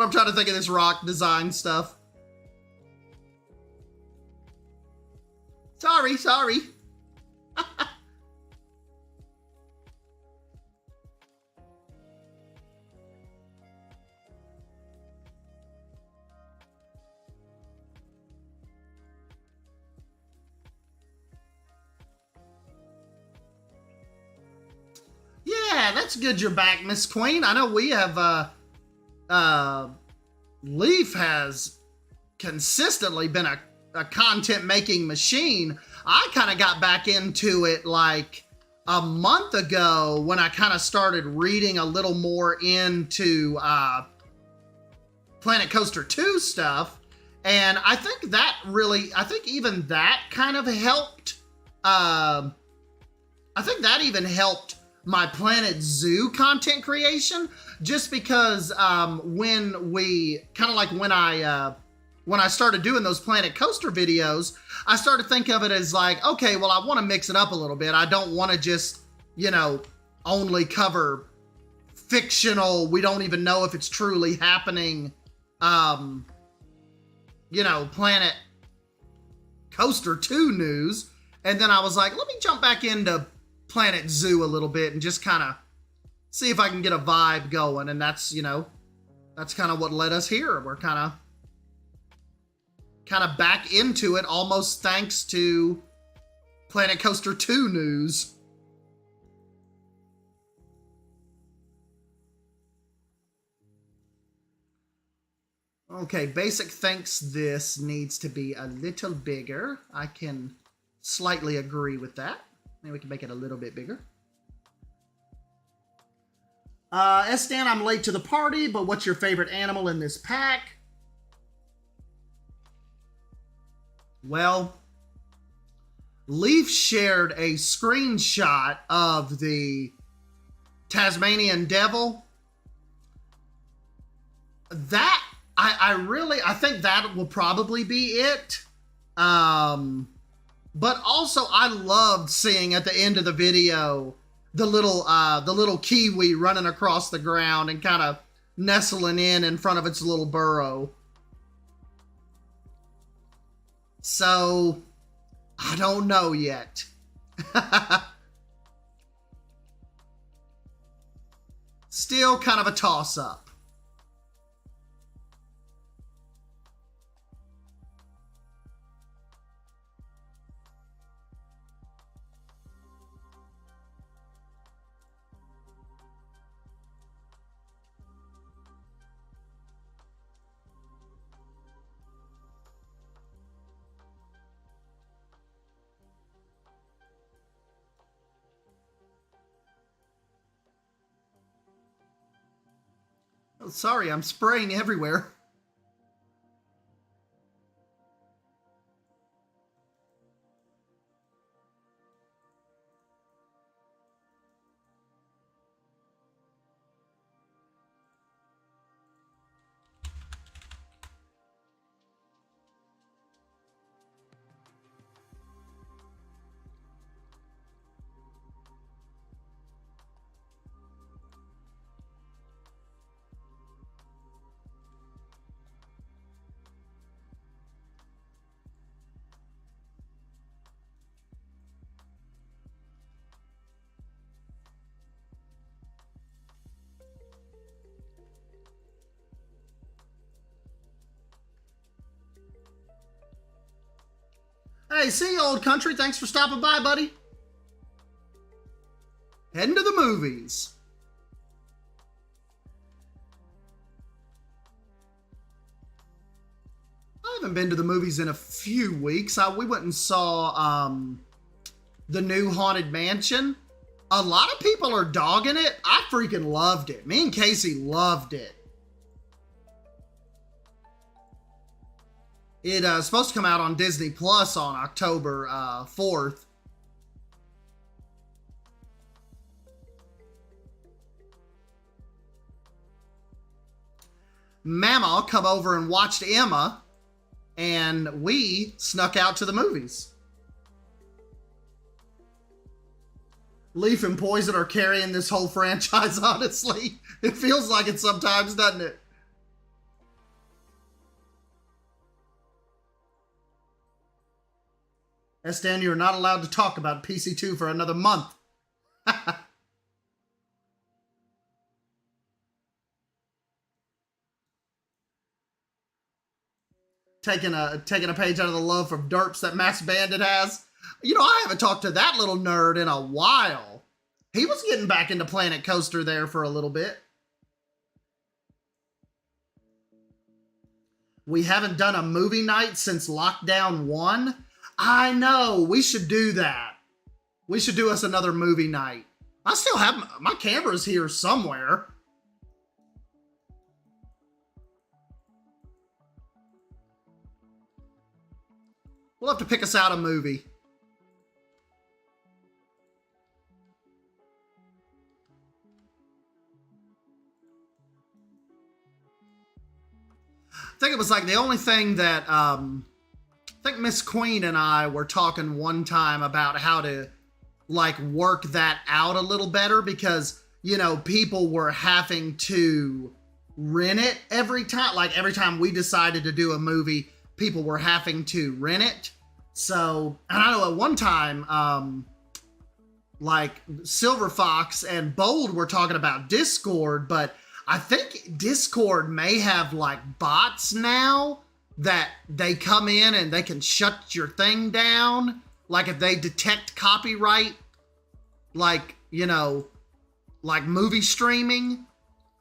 I'm trying to think of this rock design stuff. Sorry. Yeah, that's good you're back, Miss Queen. I know we have, Leaf has consistently been a content-making machine. I kind of got back into it like a month ago when I kind of started reading a little more into Planet Coaster 2 stuff. And I think even that kind of helped. I think that even helped my Planet Zoo content creation, just because when I started doing those Planet Coaster videos, I started to think of it as like, okay, well, I want to mix it up a little bit. I don't want to just, only cover fictional, we don't even know if it's truly happening, Planet Coaster 2 news. And then I was like, let me jump back into Planet Zoo a little bit and just kind of see if I can get a vibe going. And that's kind of what led us here. We're kind of back into it almost thanks to Planet Coaster 2 news. Okay, Basic thinks this needs to be a little bigger. I can slightly agree with that. Maybe we can make it a little bit bigger. Stan, I'm late to the party, but what's your favorite animal in this pack? Well, Leaf shared a screenshot of the Tasmanian Devil. That, I think that will probably be it. But also, I loved seeing at the end of the video the little kiwi running across the ground and kind of nestling in front of its little burrow. So, I don't know yet. Still kind of a toss-up. Sorry, I'm spraying everywhere. Hey, see you, old country. Thanks for stopping by, buddy. Heading to the movies. I haven't been to the movies in a few weeks. We went and saw the new Haunted Mansion. A lot of people are dogging it. I freaking loved it. Me and Casey loved it. It's supposed to come out on Disney Plus on October 4th. Mama come over and watched Emma, and we snuck out to the movies. Leaf and Poison are carrying this whole franchise, honestly. It feels like it sometimes, doesn't it? Stan, you are not allowed to talk about PC2 for another month. Taking a page out of the love from Derps that Mass Bandit has. You know, I haven't talked to that little nerd in a while. He was getting back into Planet Coaster there for a little bit. We haven't done a movie night since Lockdown 1. I know, we should do that. We should do us another movie night. I still have my camera's here somewhere. We'll have to pick us out a movie. I think it was like the only thing that, I think Miss Queen and I were talking one time about how to like work that out a little better because, you know, people were having to rent it every time. Like every time we decided to do a movie, people were having to rent it. So, and I know at one time, like Silver Fox and Bold were talking about Discord, but I think Discord may have like bots now that they come in and they can shut your thing down. Like if they detect copyright, like, you know, like movie streaming.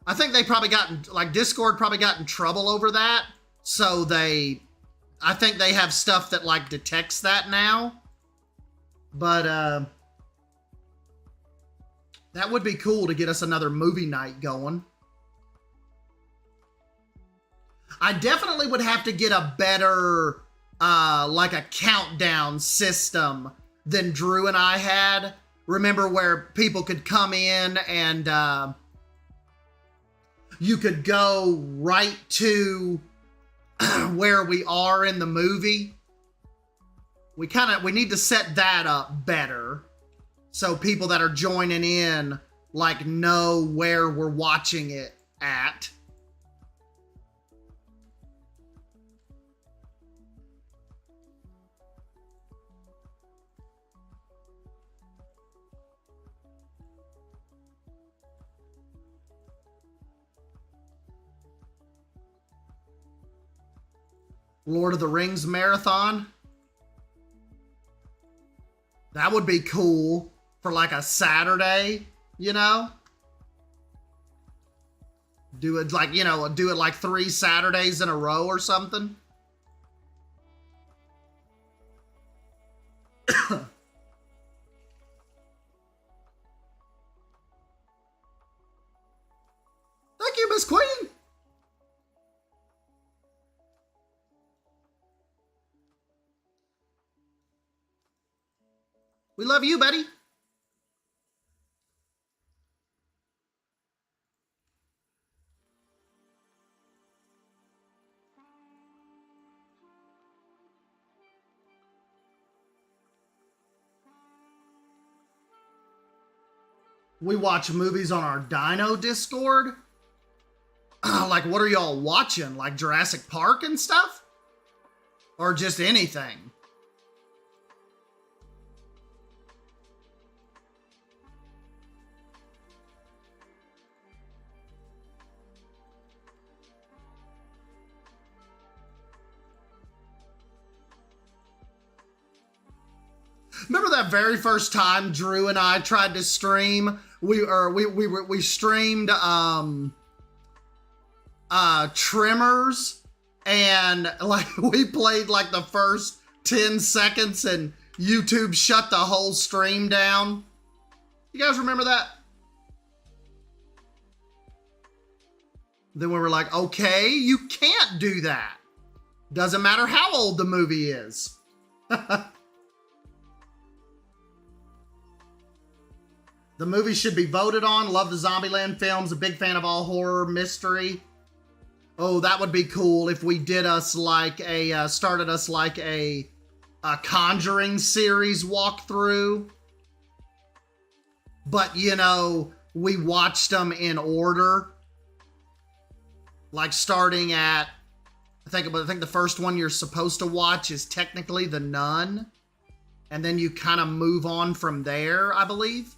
I think they probably like Discord probably got in trouble over that. So I think they have stuff that like detects that now. But that would be cool to get us another movie night going. I definitely would have to get a better, like a countdown system than Drew and I had. Remember where people could come in and you could go right to where we are in the movie. We need to set that up better so people that are joining in like know where we're watching it at. Lord of the Rings marathon. That would be cool for like a Saturday, you know? Do it like, you know, do it like 3 Saturdays in a row or something. Thank you, Miss Queen. We love you, buddy. We watch movies on our Dino Discord. Like, what are y'all watching? Like Jurassic Park and stuff? Or just anything? Remember that very first time Drew and I tried to stream? We streamed Tremors, and like we played like the first 10 seconds and YouTube shut the whole stream down. You guys remember that? Then we were like, okay, you can't do that. Doesn't matter how old the movie is. The movie should be voted on. Love the Zombieland films. A big fan of all horror, mystery. Oh, that would be cool if we did us like a, started us like a Conjuring series walkthrough. But, you know, we watched them in order. Like starting at, I think the first one you're supposed to watch is technically The Nun. And then you kind of move on from there, I believe.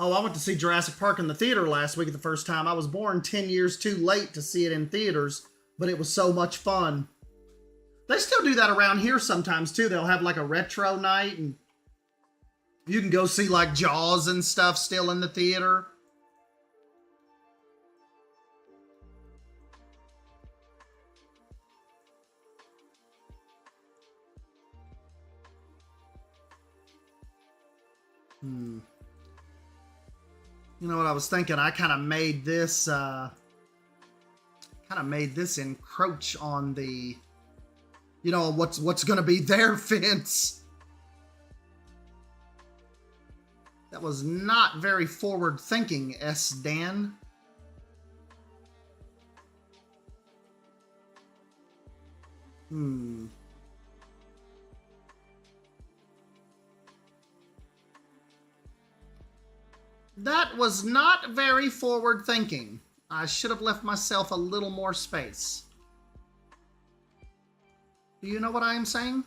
Oh, I went to see Jurassic Park in the theater last week the first time. I was born 10 years too late to see it in theaters, but it was so much fun. They still do that around here sometimes too. They'll have like a retro night and you can go see like Jaws and stuff still in the theater. You know what I was thinking? I kind of made this encroach on the, you know, what's going to be their fence. That was not very forward thinking, S. Dan. That was not very forward thinking. I should have left myself a little more space. Do you know what I am saying?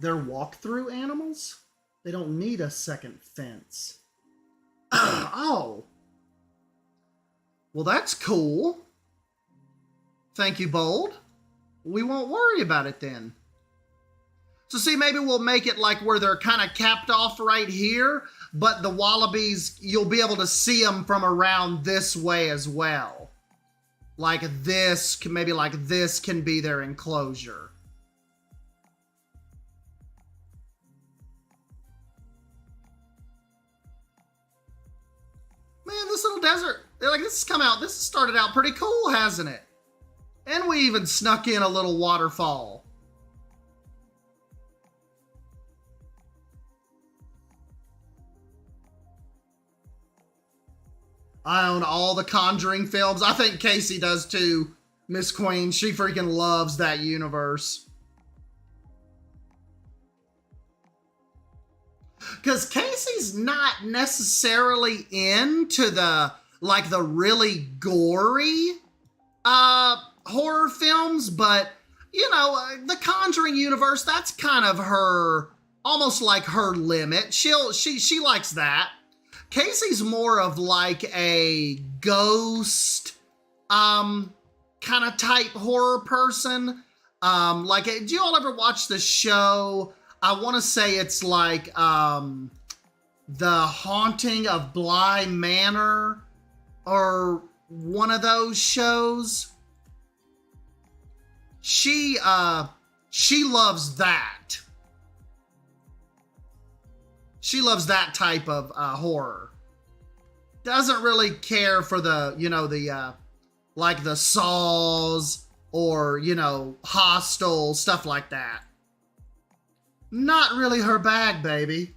They're walk-through animals? They don't need a second fence. Oh. Well, that's cool. Thank you, Bold. We won't worry about it then. So see, maybe we'll make it like where they're kind of capped off right here, but the wallabies, you'll be able to see them from around this way as well. Like this, maybe like this can be their enclosure. Man, this little desert, like this has started out pretty cool, hasn't it? And we even snuck in a little waterfall. I own all the Conjuring films. I think Casey does too, Miss Queen. She freaking loves that universe. Because Casey's not necessarily into the really gory horror films, but you know, the Conjuring universe, that's kind of her, almost like her limit. She likes that. Casey's more of like a ghost kind of type horror person. Like, do you all ever watch the show? I want to say it's like The Haunting of Bly Manor, or one of those shows. She loves that. She loves that type of horror. Doesn't really care for the, like the Saws or, Hostel, stuff like that. Not really her bag, baby.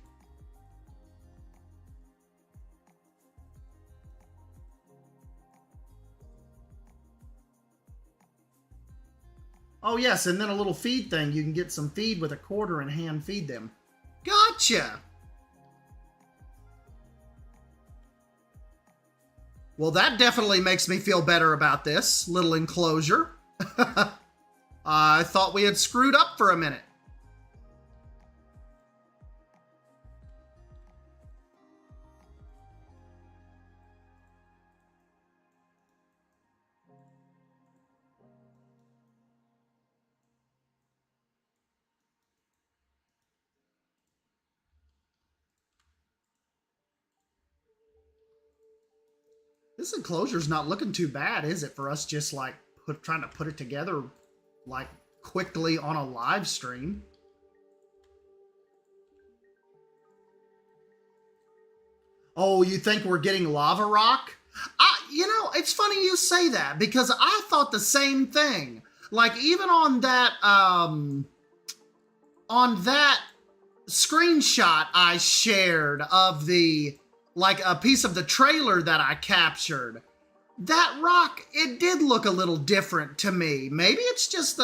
Oh, yes, and then a little feed thing. You can get some feed with a quarter and hand feed them. Gotcha! Well, that definitely makes me feel better about this little enclosure. I thought we had screwed up for a minute. This enclosure's not looking too bad, is it, for us just like trying to put it together like quickly on a live stream? Oh, you think we're getting lava rock? It's funny you say that because I thought the same thing. Like, even on that screenshot I shared of like a piece of the trailer that I captured, that rock, it did look a little different to me. Maybe it's just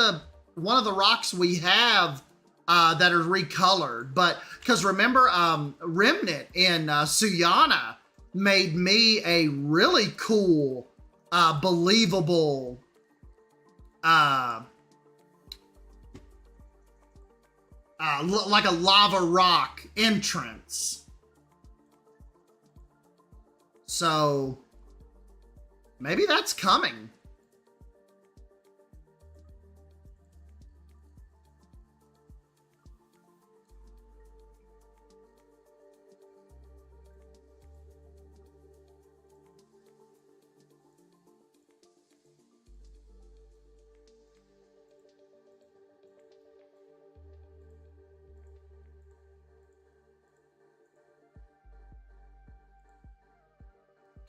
one of the rocks we have that are recolored. But because remember, Remnant in Suyana made me a really cool, believable, like a lava rock entrance. So maybe that's coming.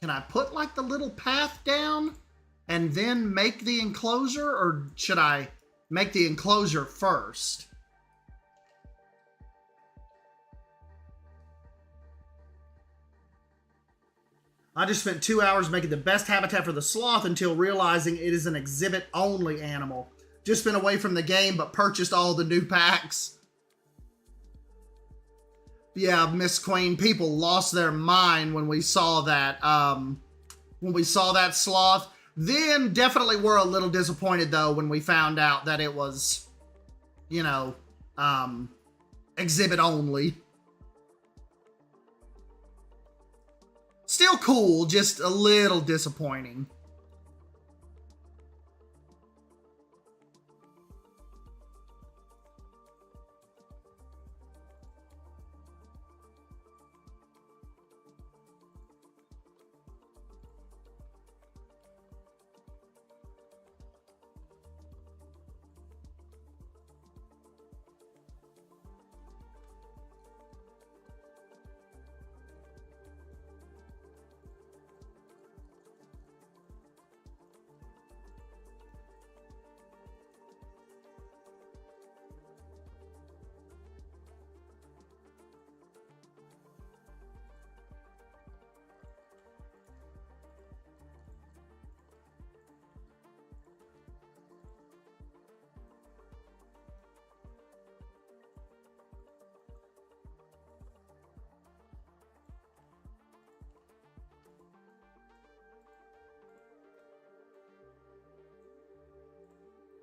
Can I put like the little path down and then make the enclosure, or should I make the enclosure first? I just spent 2 hours making the best habitat for the sloth until realizing it is an exhibit only animal. Just been away from the game, but purchased all the new packs. Yeah, Miss Queen, people lost their mind when we saw that, sloth. Then definitely were a little disappointed, though, when we found out that it was, exhibit only. Still cool, just a little disappointing.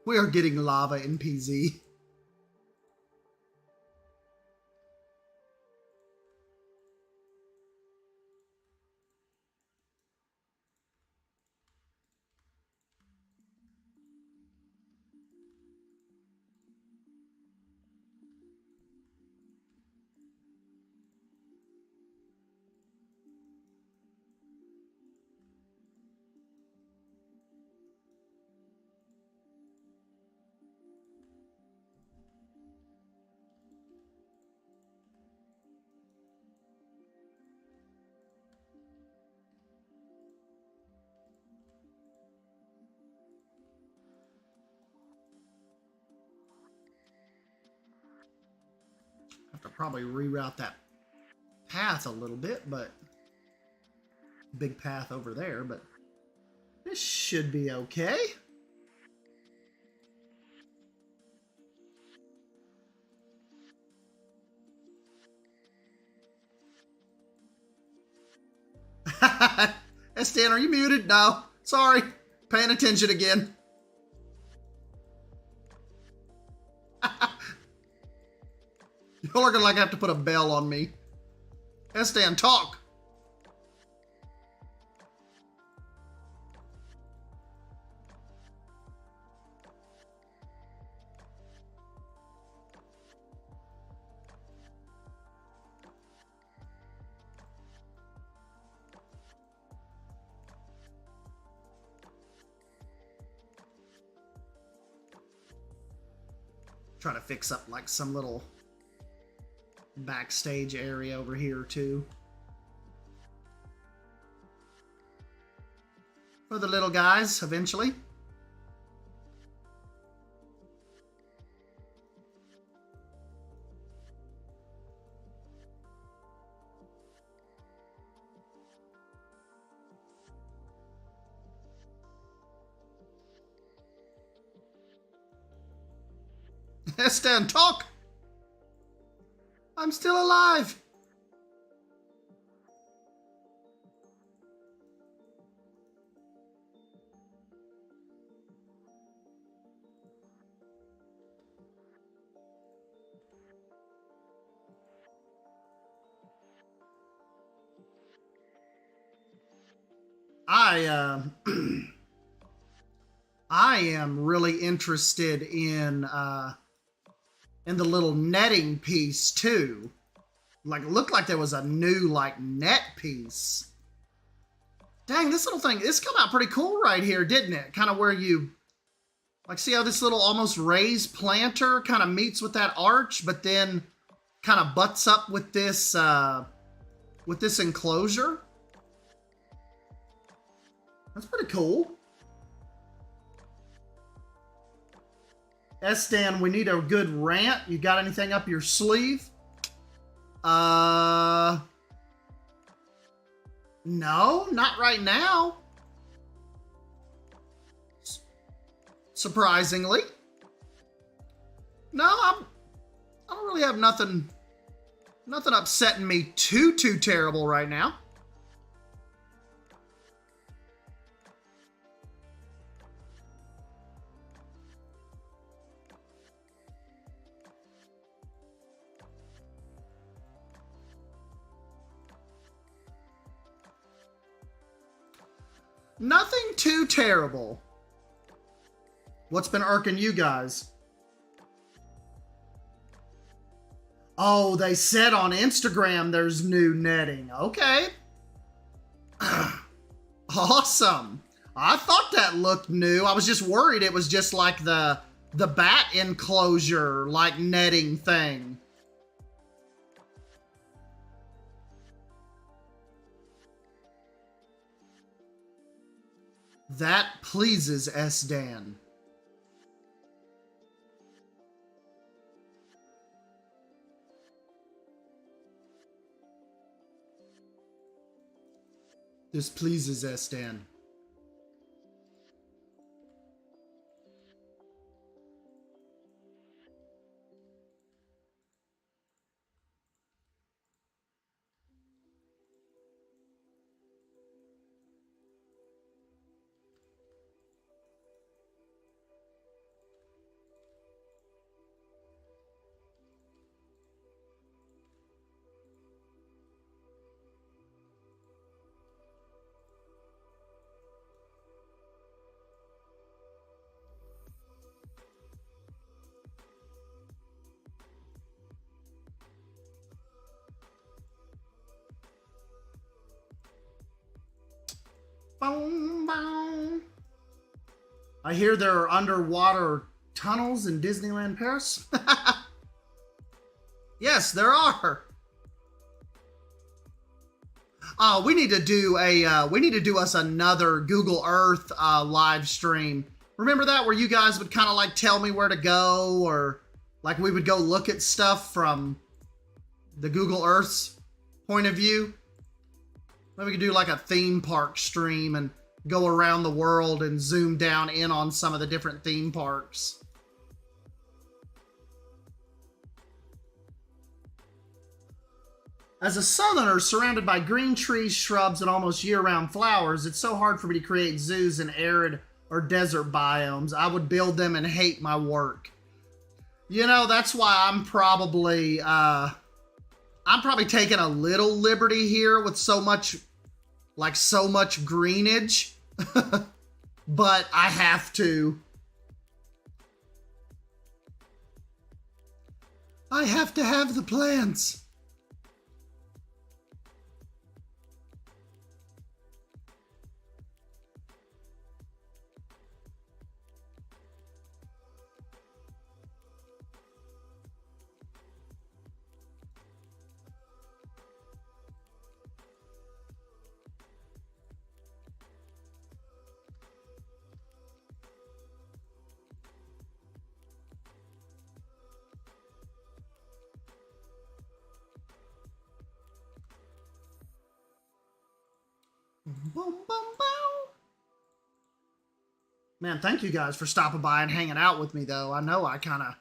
We are getting lava in PZ. to probably reroute that path a little bit, but big path over there, but this should be okay. Stan, are you muted? No. Sorry. Paying attention again. Y'all are gonna have to put a bell on me. Stan, talk. Trying to fix up like some little backstage area over here too. For the little guys, eventually. Stan, talk! I'm still alive! I am really interested in the little netting piece too. Like, it looked like there was a new like net piece. Dang, this little thing, this come out pretty cool right here, didn't it? Kind of where you, like, see how this little almost raised planter kind of meets with that arch, but then kind of butts up with this enclosure. That's pretty cool. Stan, we need a good rant. You got anything up your sleeve? No, not right now. Surprisingly. No, I don't really have nothing upsetting me too terrible right now. Nothing too terrible. What's been irking you guys? Oh, they said on Instagram there's new netting. Okay. Awesome. I thought that looked new. I was just worried it was just like the bat enclosure, like netting thing. That pleases S-Dan. This pleases S-Dan. Boom, boom. I hear there are underwater tunnels in Disneyland Paris. Yes, there are. We need to do us another Google Earth live stream. Remember that, where you guys would kind of like tell me where to go, or like we would go look at stuff from the Google Earth's point of view. Maybe we could do like a theme park stream and go around the world and zoom down in on some of the different theme parks. As a southerner surrounded by green trees, shrubs, and almost year-round flowers, it's so hard for me to create zoos in arid or desert biomes. I would build them and hate my work. You know, that's why I'm probably taking a little liberty here with so much greenage. But I have to. I have to have the plants. Boom, boom, boom. Man, thank you guys for stopping by and hanging out with me, though. I know I kind of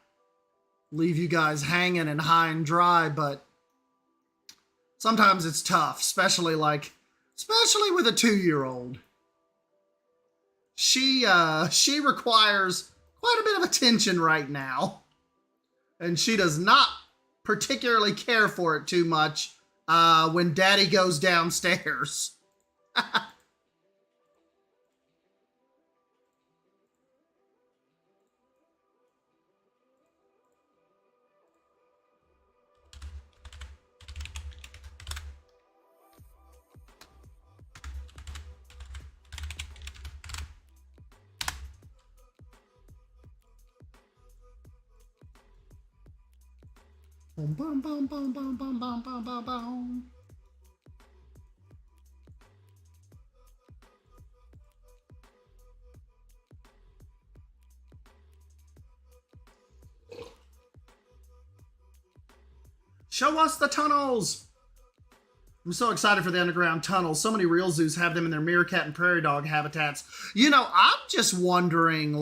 leave you guys hanging and high and dry, but sometimes it's tough, especially with a 2-year-old. She requires quite a bit of attention right now, and she does not particularly care for it too much when Daddy goes downstairs. Boom, boom, boom, boom, boom, boom, boom, boom, boom, boom. Show us the tunnels! I'm so excited for the underground tunnels. So many real zoos have them in their meerkat and prairie dog habitats. You know, I'm just wondering,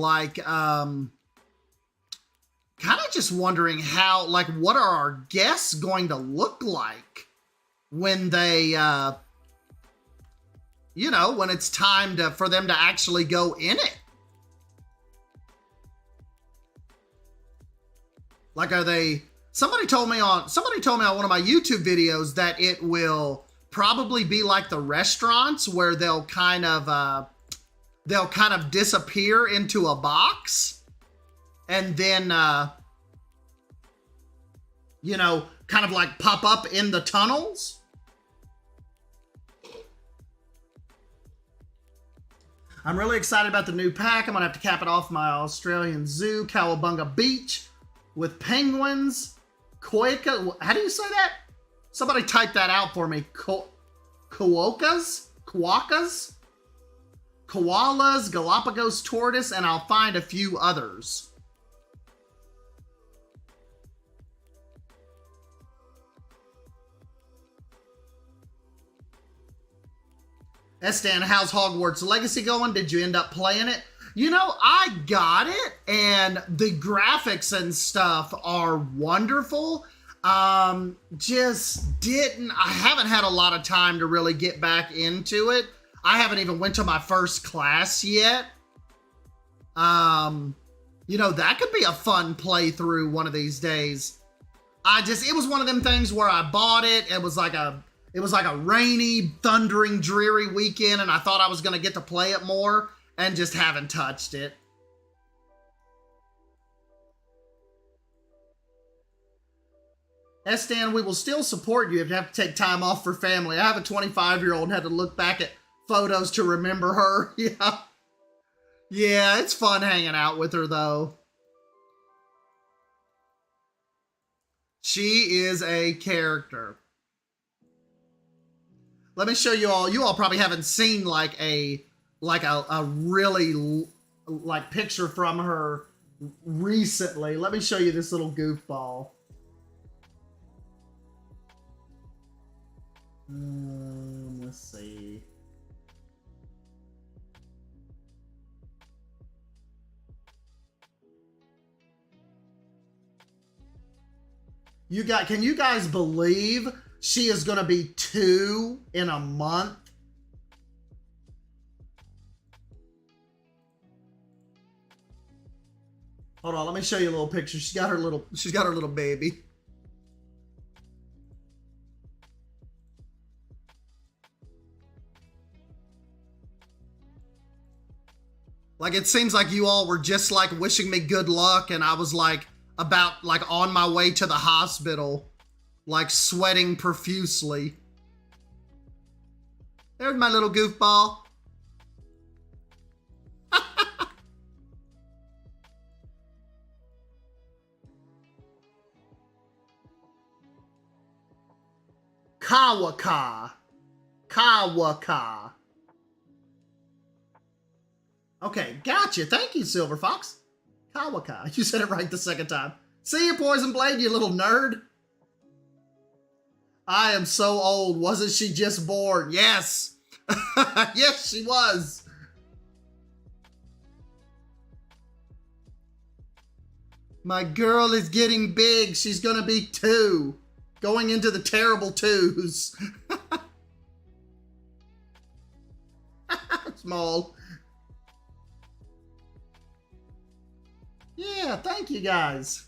how, what are our guests going to look like when they, when it's time for them to actually go in it? Like, are they... Somebody told me on one of my YouTube videos that it will probably be like the restaurants where they'll kind of disappear into a box and then, kind of like pop up in the tunnels. I'm really excited about the new pack. I'm gonna have to cap it off my Australian zoo, Cowabunga Beach, with penguins. Koika, how do you say that? Somebody type that out for me. Koalas, Galapagos tortoise, and I'll find a few others. Estan, how's Hogwarts Legacy going? Did you end up playing it? You know, I got it, and the graphics and stuff are wonderful. I haven't had a lot of time to really get back into it. I haven't even went to my first class yet. That could be a fun playthrough one of these days. It was one of them things where I bought it. It was like a rainy, thundering, dreary weekend, and I thought I was going to get to play it more. And just haven't touched it. Estan, we will still support you if you have to take time off for family. I have a 25-year-old and had to look back at photos to remember her. Yeah. Yeah, it's fun hanging out with her, though. She is a character. Let me show you all. You all probably haven't seen a really picture from her recently. Let me show you this little goofball. Let's see. Can you guys believe she is going to be 2 in a month? Hold on, let me show you a little picture. She's got her little baby. Like, it seems like you all were just like wishing me good luck, and I was like on my way to the hospital, like sweating profusely. There's my little goofball. Kawaka. Okay, gotcha. Thank you, Silver Fox. Kawaka. You said it right the second time. See you, Poison Blade, you little nerd. I am so old. Wasn't she just born? Yes. Yes, she was. My girl is getting big. She's going to be 2. Going into the terrible 2s. Small. Yeah, thank you guys.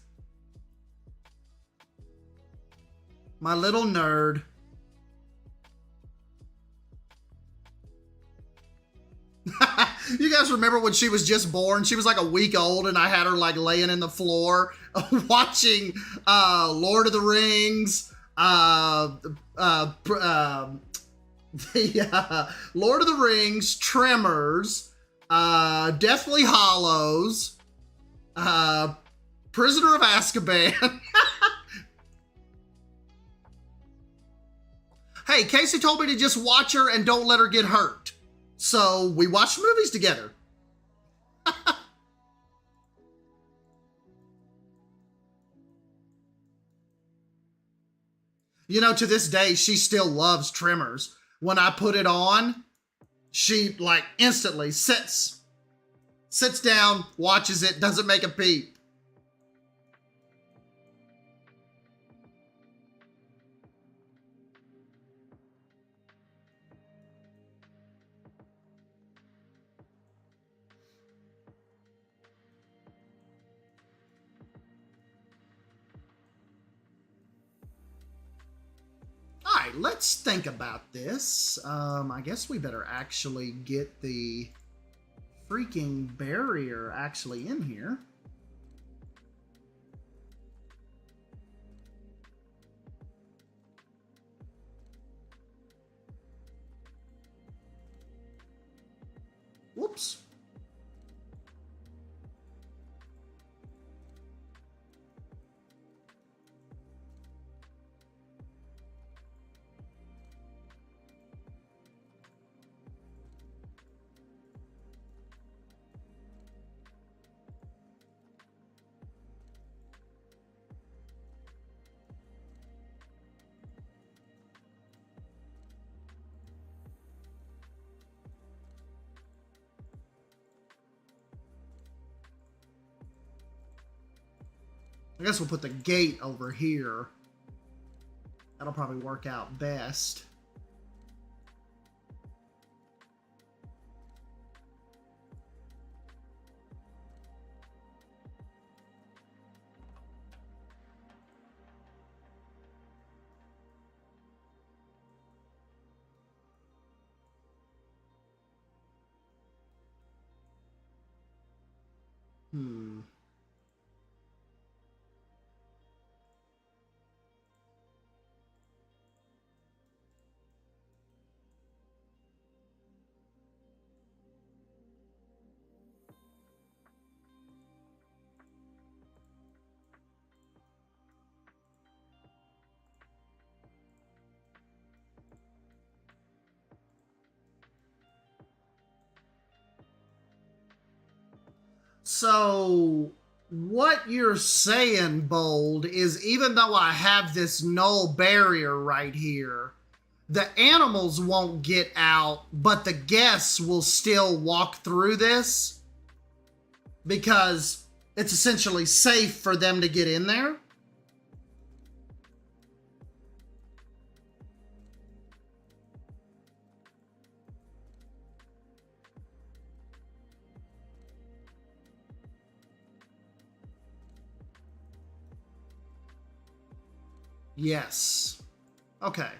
My little nerd. You guys remember when she was just born? She was like a week old and I had her like laying in the floor watching Lord of the Rings, Lord of the Rings, Tremors, Deathly Hollows, Prisoner of Azkaban. Hey, Casey told me to just watch her and don't let her get hurt. So we watched movies together. You know, to this day, she still loves Tremors. When I put it on, she like instantly sits down, watches it, doesn't make a peep. All right, let's think about this. I guess we better actually get the freaking barrier actually in here. Whoops. I guess we'll put the gate over here. That'll probably work out best. So what you're saying, Bold, is even though I have this null barrier right here, The animals won't get out, but the guests will still walk through this because it's essentially safe for them to get in there. Yes. Okay.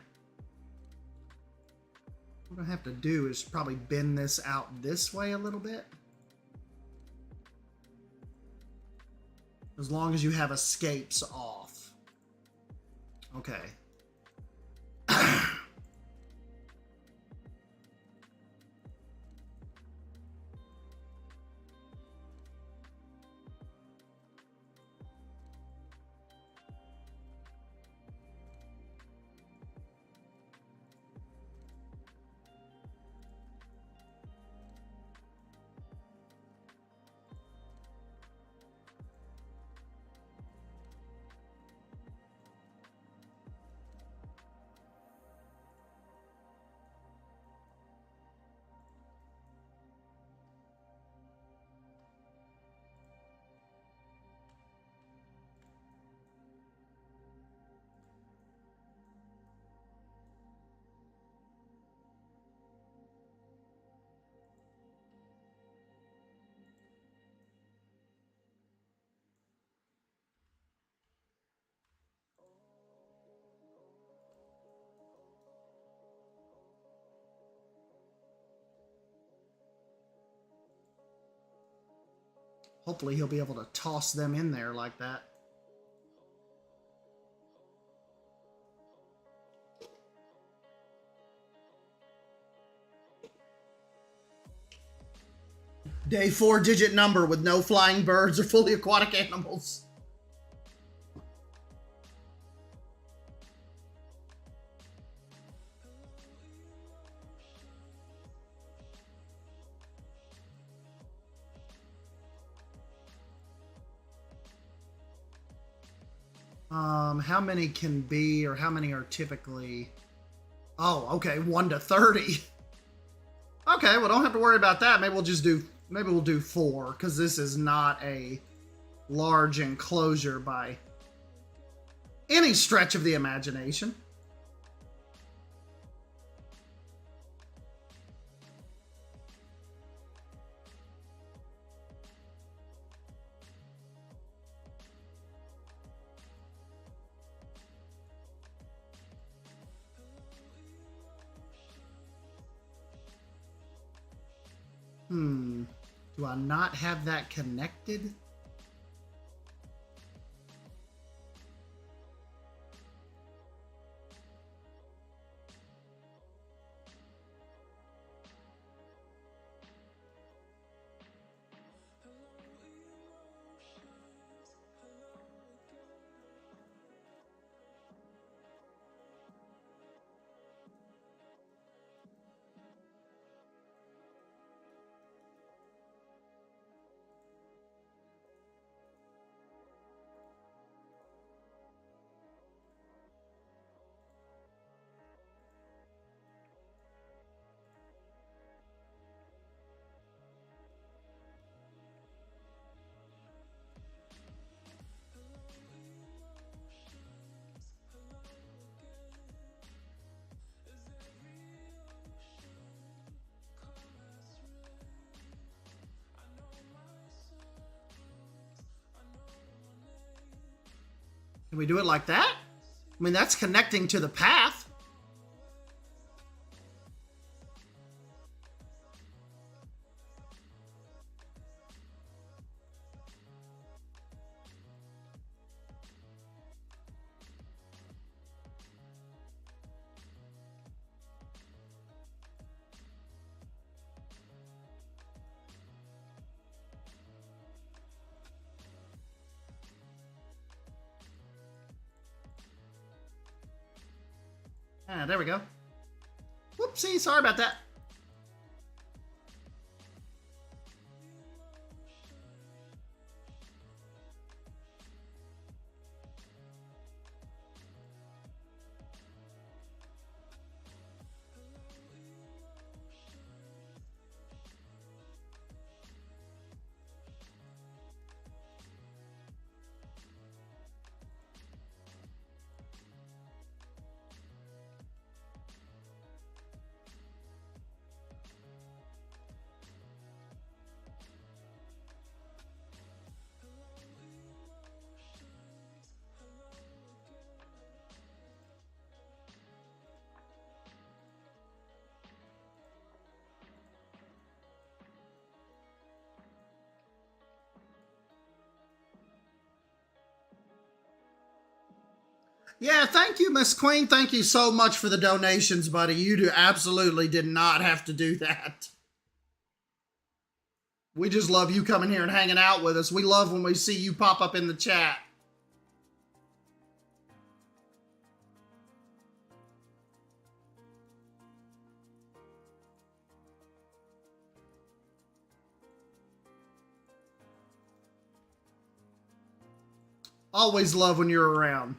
What I have to do is probably bend this out this way a little bit. As long as you have escapes off. Okay. Hopefully he'll be able to toss them in there like that. Day 4-digit number with no flying birds or fully aquatic animals. How many can be, or how many are typically? Oh, okay, 1 to 30. Okay, well, don't have to worry about that. Maybe we'll do 4, because this is not a large enclosure by any stretch of the imagination. Do I not have that connected? Can we do it like that? I mean, that's connecting to the path. Ah, there we go. Whoopsie, sorry about that. Yeah, thank you, Miss Queen. Thank you so much for the donations, buddy. You absolutely did not have to do that. We just love you coming here and hanging out with us. We love when we see you pop up in the chat. Always love when you're around.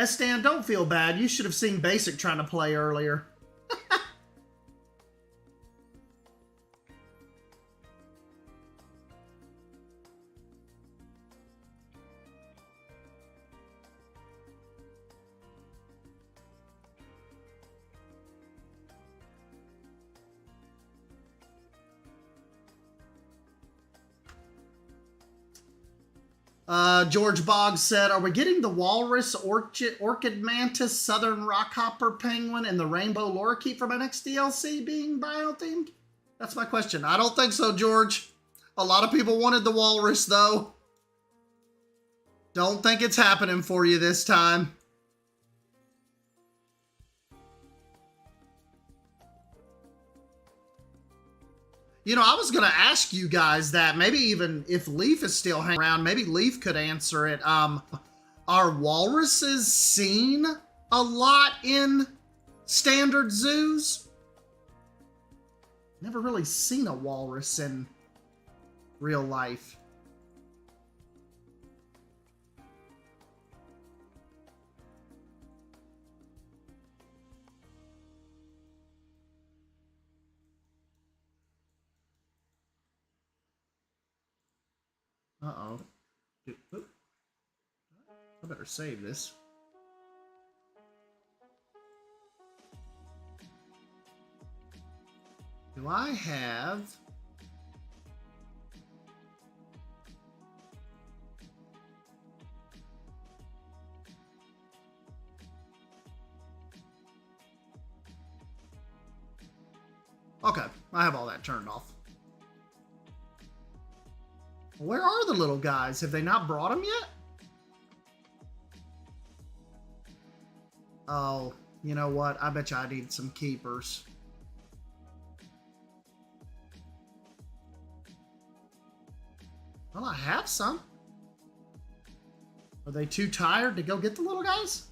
Stan, don't feel bad. You should have seen Basic trying to play earlier. George Boggs said, are we getting the walrus, orchid mantis, southern rockhopper penguin, and the rainbow lorikeet from our next DLC being bio-themed? That's my question. I don't think so, George. A lot of people wanted the walrus, though. Don't think it's happening for you this time. You know, I was going to ask you guys that. Maybe even if Leaf is still hanging around, maybe Leaf could answer it. Are walruses seen a lot in standard zoos? Never really seen a walrus in real life. Uh-oh. I better save this. Do I have... Okay, I have all that turned off. Where are the little guys? Have they not brought them yet? Oh, you know what? I bet you I need some keepers. Well, I have some. Are they too tired to go get the little guys?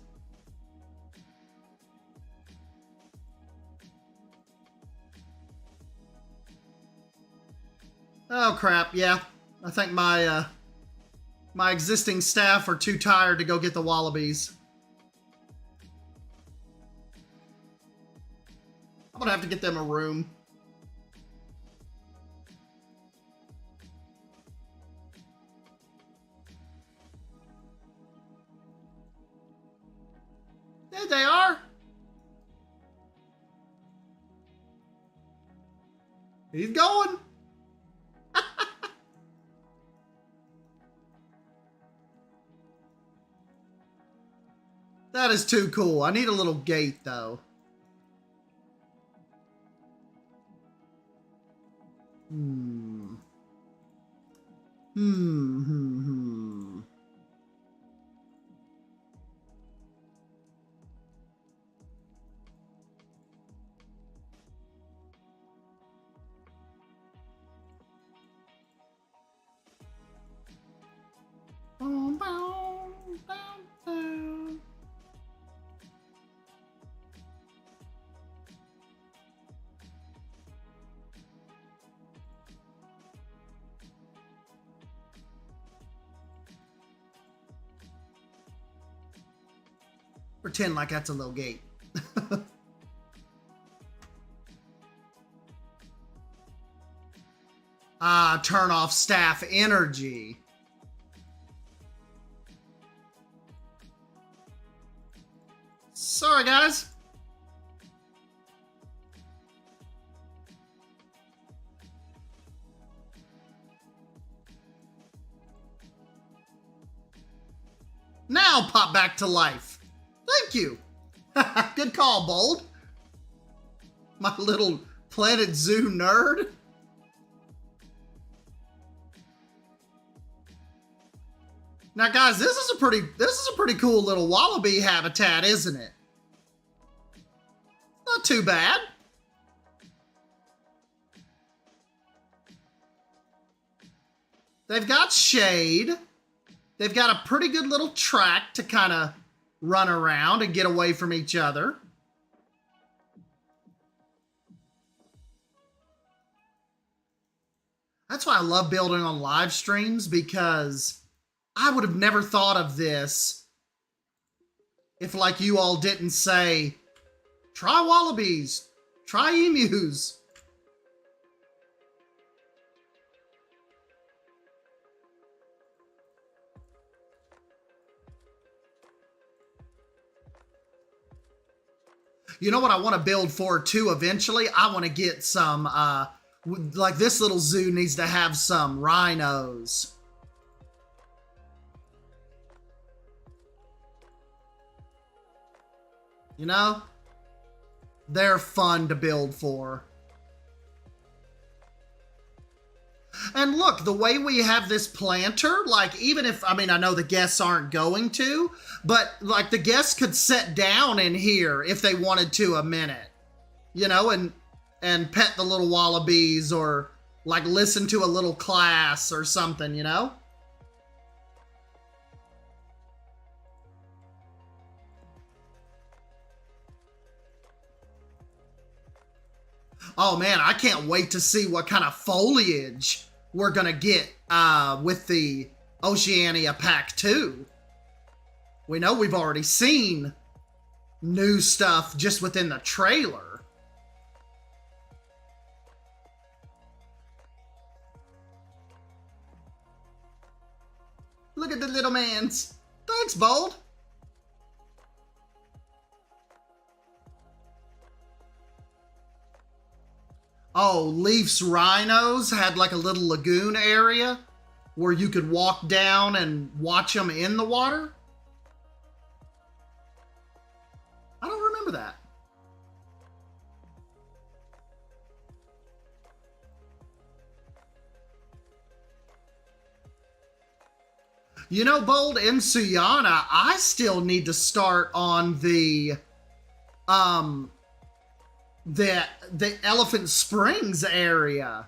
Oh, crap. Yeah. I think my existing staff are too tired to go get the wallabies. I'm gonna have to get them a room. There they are. He's going. That is too cool. I need a little gate, though. Hmm. Boom, boom, boom, boom. Pretend like that's a little gate. Turn off staff energy. Sorry, guys. Now pop back to life. Thank you. Good call, Bold. My little Planet Zoo nerd. Now, guys, this is a pretty cool little wallaby habitat, isn't it? Not too bad. They've got shade. They've got a pretty good little track to kind of run around and get away from each other. That's why I love building on live streams, because I would have never thought of this if, like, you all didn't say, try wallabies, try emus. You know what I want to build for too eventually? I want to get some, like this little zoo needs to have some rhinos. You know? They're fun to build for. And look, the way we have this planter, like, even if, I mean, I know the guests aren't going to, but like the guests could sit down in here if they wanted to a minute, you know, and pet the little wallabies, or like listen to a little class or something, you know? Oh man, I can't wait to see what kind of foliage we're gonna get with the Oceania Pack 2. We know we've already seen new stuff just within the trailer. Look at the little mans. Thanks, Bold. Oh, Leaf's rhinos had like a little lagoon area where you could walk down and watch them in the water? I don't remember that. You know, Bold, in Oceania, I still need to start on the Elephant Springs area.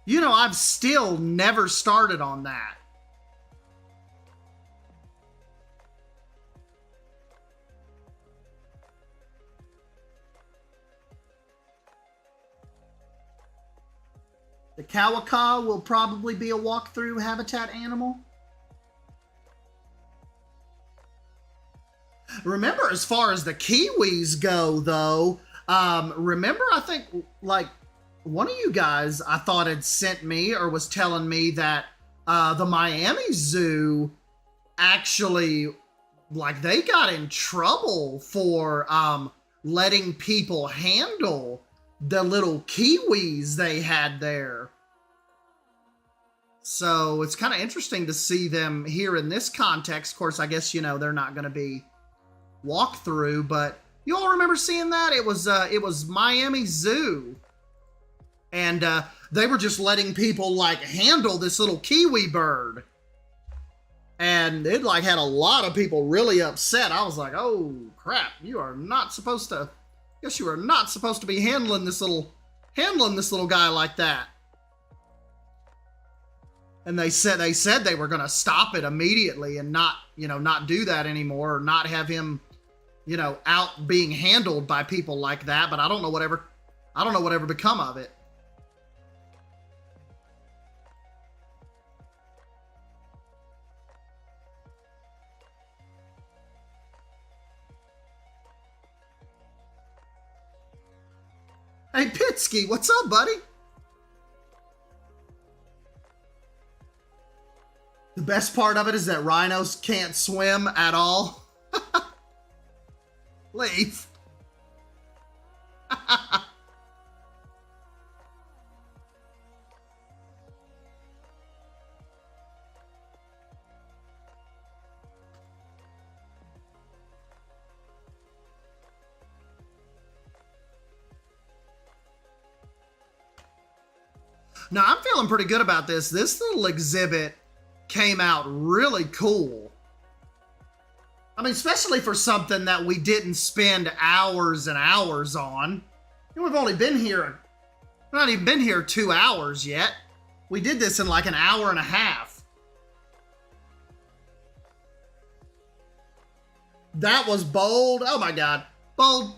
You know, I've still never started on that. The Kawaka will probably be a walkthrough habitat animal. Remember, as far as the Kiwis go, though, remember, I think, like, one of you guys, I thought, had sent me or was telling me that the Miami Zoo actually, like, they got in trouble for letting people handle the little Kiwis they had there. So it's kind of interesting to see them here in this context. Of course, I guess, you know, they're not going to be walkthrough, but you all remember seeing that? It was Miami Zoo, and they were just letting people like handle this little kiwi bird, and it like had a lot of people really upset. I was like, oh crap, you are not supposed to. Guess you are not supposed to be handling this little guy like that. And they said they were going to stop it immediately and not do that anymore, or not have him, you know, out being handled by people like that. But I don't know whatever become of it. Hey, Pitsky, what's up, buddy? The best part of it is that rhinos can't swim at all. Leave. Now, I'm feeling pretty good about this. This little exhibit came out really cool. I mean, especially for something that we didn't spend hours and hours on. You know, we've only been here, not even been here 2 hours yet. We did this in like an hour and a half. That was bold. Oh my God. Bold.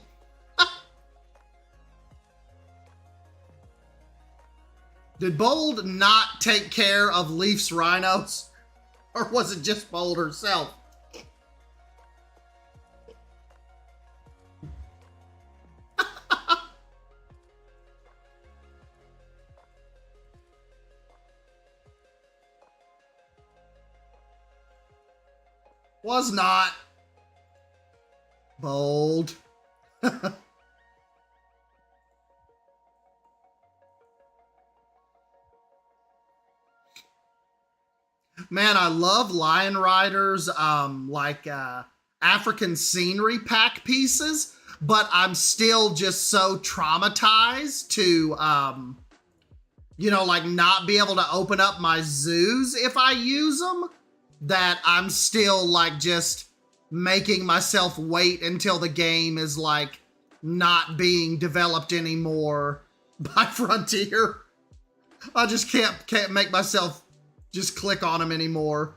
Did Bold not take care of Leaf's rhinos? Or was it just Bold herself? Was not. Bold. Man, I love Lion Riders, African scenery pack pieces, but I'm still just so traumatized to, like not be able to open up my zoos if I use them, that I'm still like just making myself wait until the game is like not being developed anymore by Frontier. I just can't make myself just click on them anymore.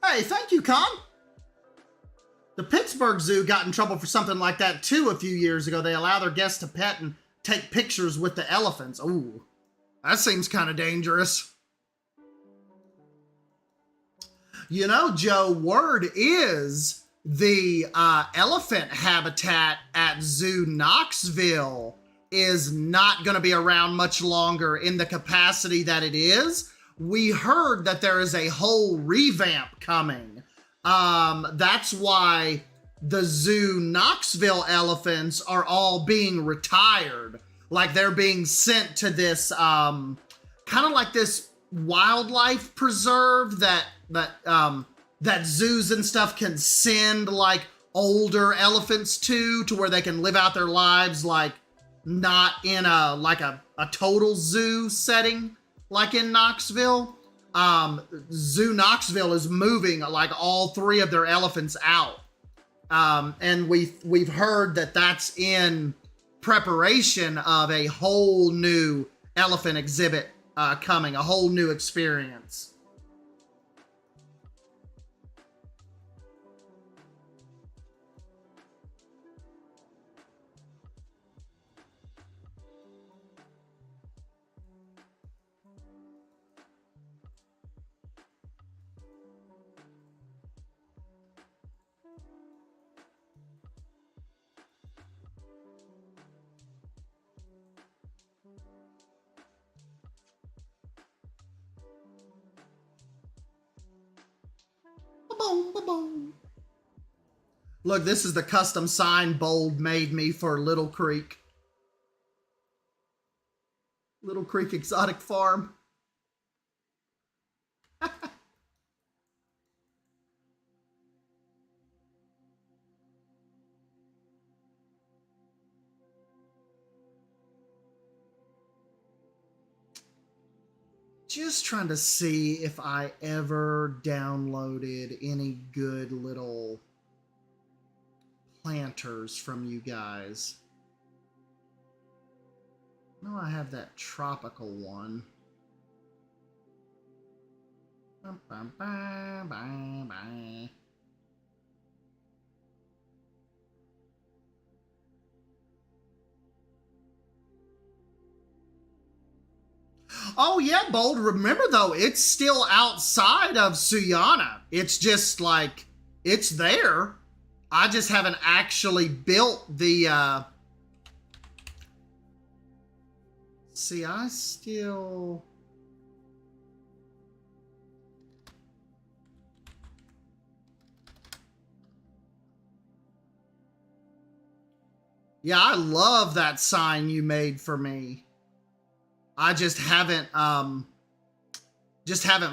Hey, thank you, Con. The Pittsburgh Zoo got in trouble for something like that too a few years ago. They allow their guests to pet and take pictures with the elephants. Ooh, that seems kind of dangerous. You know, Joe, word is the elephant habitat at Zoo Knoxville is not going to be around much longer in the capacity that it is. We heard that there is a whole revamp coming. That's why the Zoo Knoxville elephants are all being retired. Like they're being sent to this, kind of like this wildlife preserve that zoos and stuff can send like older elephants to where they can live out their lives, like not in a total zoo setting like in Knoxville. Zoo Knoxville is moving like all 3 of their elephants out. And we've heard that that's in preparation of a whole new elephant exhibit coming, a whole new experience. Ba-boom, ba-boom. Look, this is the custom sign Bold made me for Little Creek. Little Creek Exotic Farm. Just trying to see if I ever downloaded any good little planters from you guys. No, I have that tropical one. Oh yeah, Bold. Remember though, it's still outside of Oceania. It's just like, it's there. I just haven't actually built the, see, I still, Yeah, I love that sign you made for me. I just haven't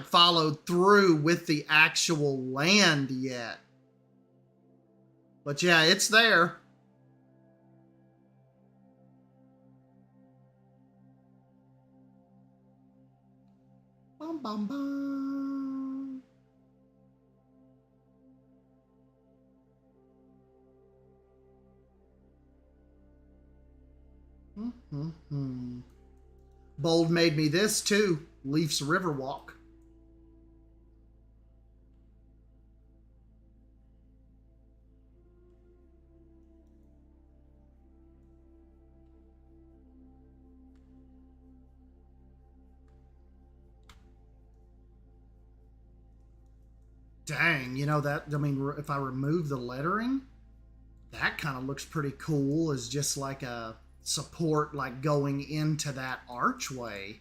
followed through with the actual land yet. But yeah, it's there. Bum, bum, bum. Mm-hmm. Bold made me this too. Leafs Riverwalk. Dang, you know that, I mean, if I remove the lettering, that kind of looks pretty cool as just like a support like going into that archway.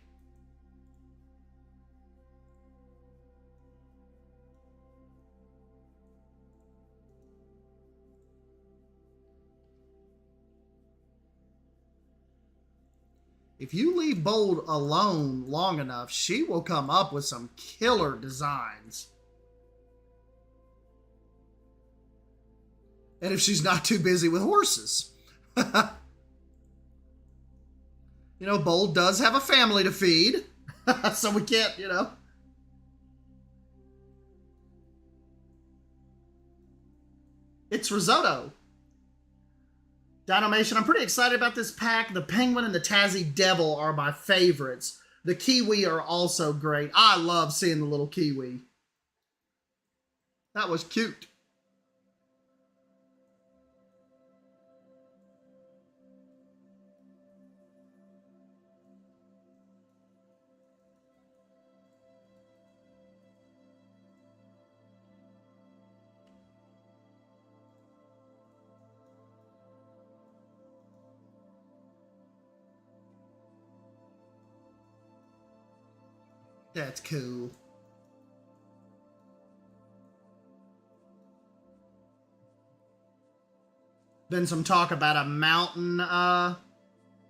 If you leave Bold alone long enough, she will come up with some killer designs. And if she's not too busy with horses. You know, Bold does have a family to feed. So we can't, you know. It's risotto. Dinomation, I'm pretty excited about this pack. The Penguin and the Tassie Devil are my favorites. The Kiwi are also great. I love seeing the little Kiwi. That was cute. That's cool. Been some talk about a mountain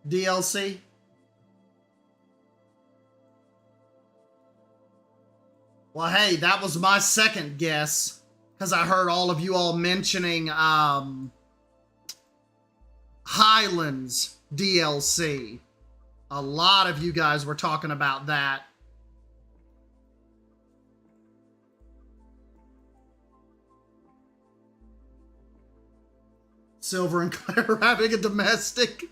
DLC. Well, hey, that was my second guess because I heard all of you all mentioning Highlands DLC. A lot of you guys were talking about that. Silver and Claire having a domestic.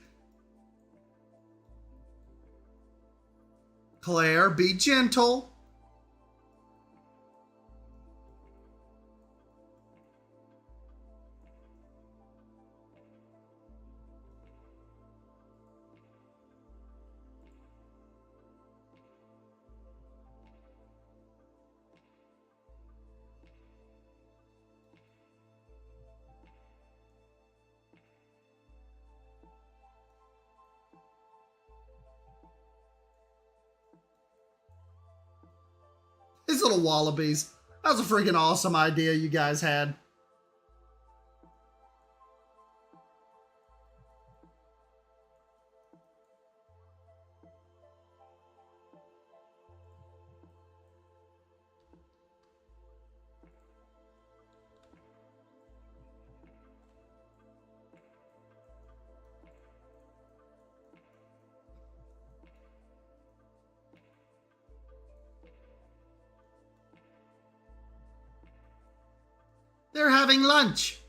Claire, be gentle. These little wallabies. That was a freaking awesome idea you guys had. They're having lunch.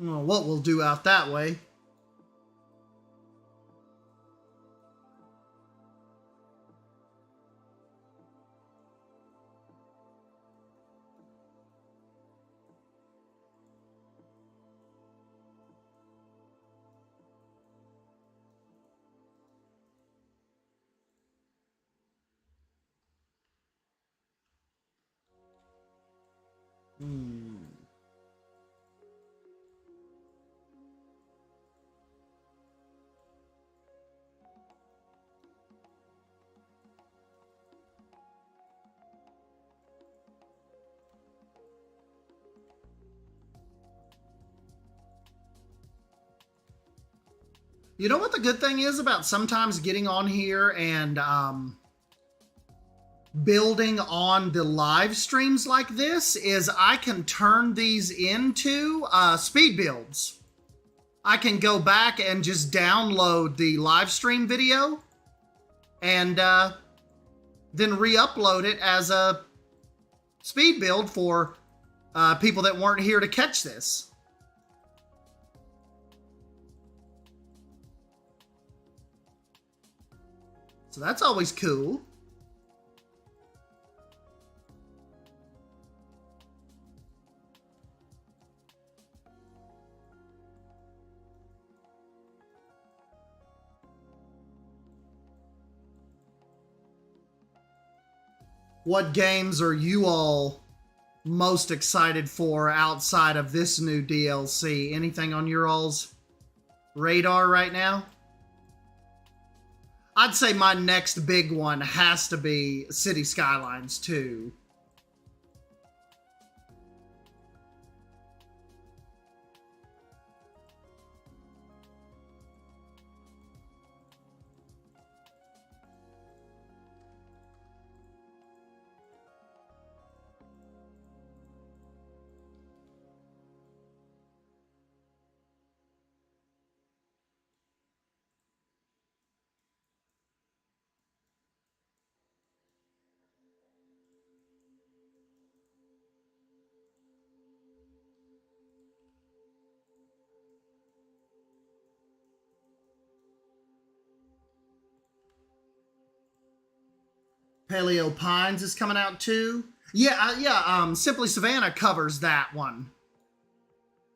I don't know what we'll do out that way. You know what the good thing is about sometimes getting on here and building on the live streams like this is I can turn these into speed builds. I can go back and just download the live stream video and then re-upload it as a speed build for people that weren't here to catch this. So that's always cool. What games are you all most excited for outside of this new DLC? Anything on your all's radar right now? I'd say my next big one has to be City Skylines 2. Paleo Pines is coming out too. Yeah. Simply Savannah covers that one.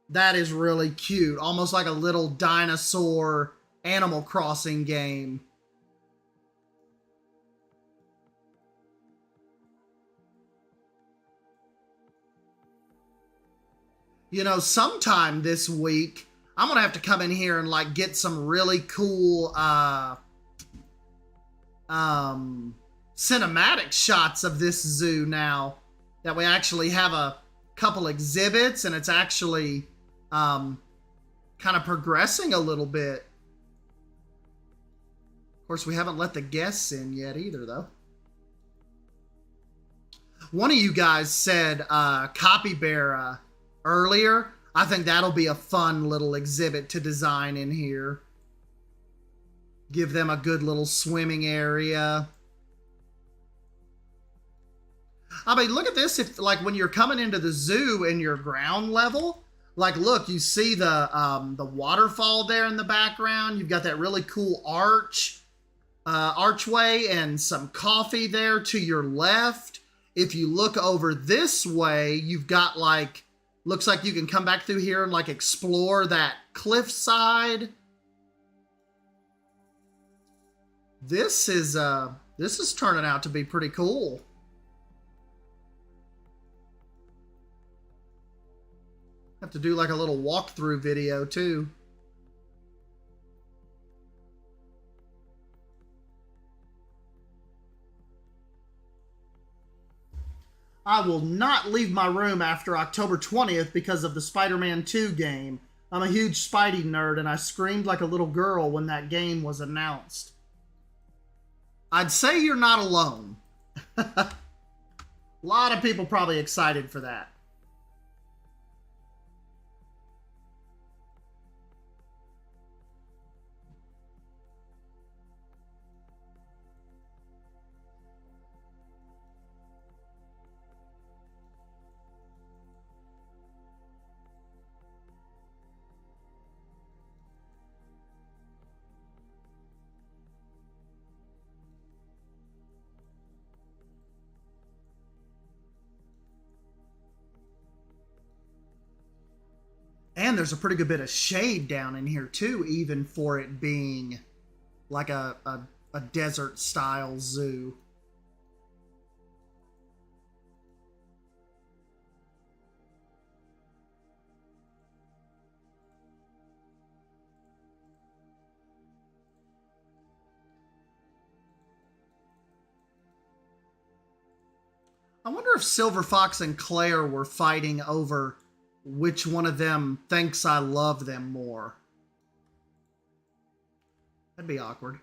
That is really cute. Almost like a little dinosaur Animal Crossing game. You know, sometime this week, I'm going to have to come in here and like get some really cool cinematic shots of this zoo now that we actually have a couple exhibits and it's actually kind of progressing a little bit. Of course, we haven't let the guests in yet either, though. One of you guys said Capybara earlier. I think that'll be a fun little exhibit to design in here. Give them a good little swimming area. I mean, look at this. If like when you're coming into the zoo in your ground level, like look, you see the waterfall there in the background. You've got that really cool archway and some coffee there to your left. If you look over this way, you've got like, looks like you can come back through here and like explore that cliffside. This is turning out to be pretty cool. Have to do like a little walkthrough video too. I will not leave my room after October 20th because of the Spider-Man 2 game. I'm a huge Spidey nerd and I screamed like a little girl when that game was announced. I'd say you're not alone. A lot of people probably excited for that. And there's a pretty good bit of shade down in here too, even for it being like a desert style zoo. I wonder if Silver Fox and Claire were fighting over which one of them thinks I love them more. That'd be awkward.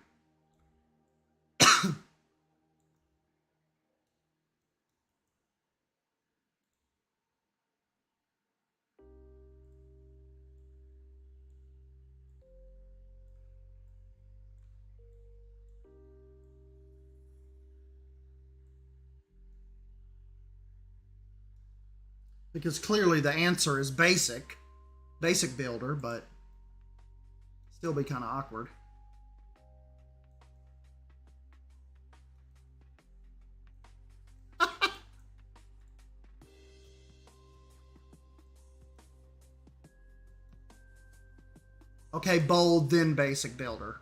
Because clearly the answer is basic builder, but still be kind of awkward. Okay, bold, then basic builder.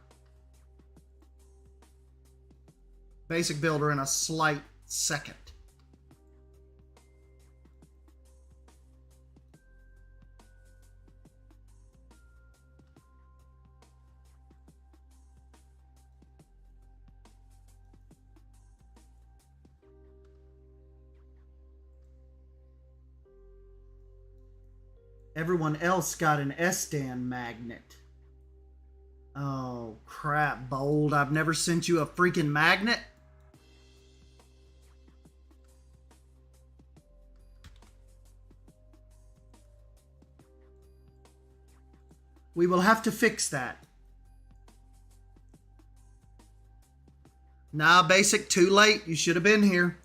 Basic builder in a slight second. Everyone else got an S-Dan magnet. Oh, crap, Bold. I've never sent you a freaking magnet. We will have to fix that. Nah, Basic, too late. You should have been here.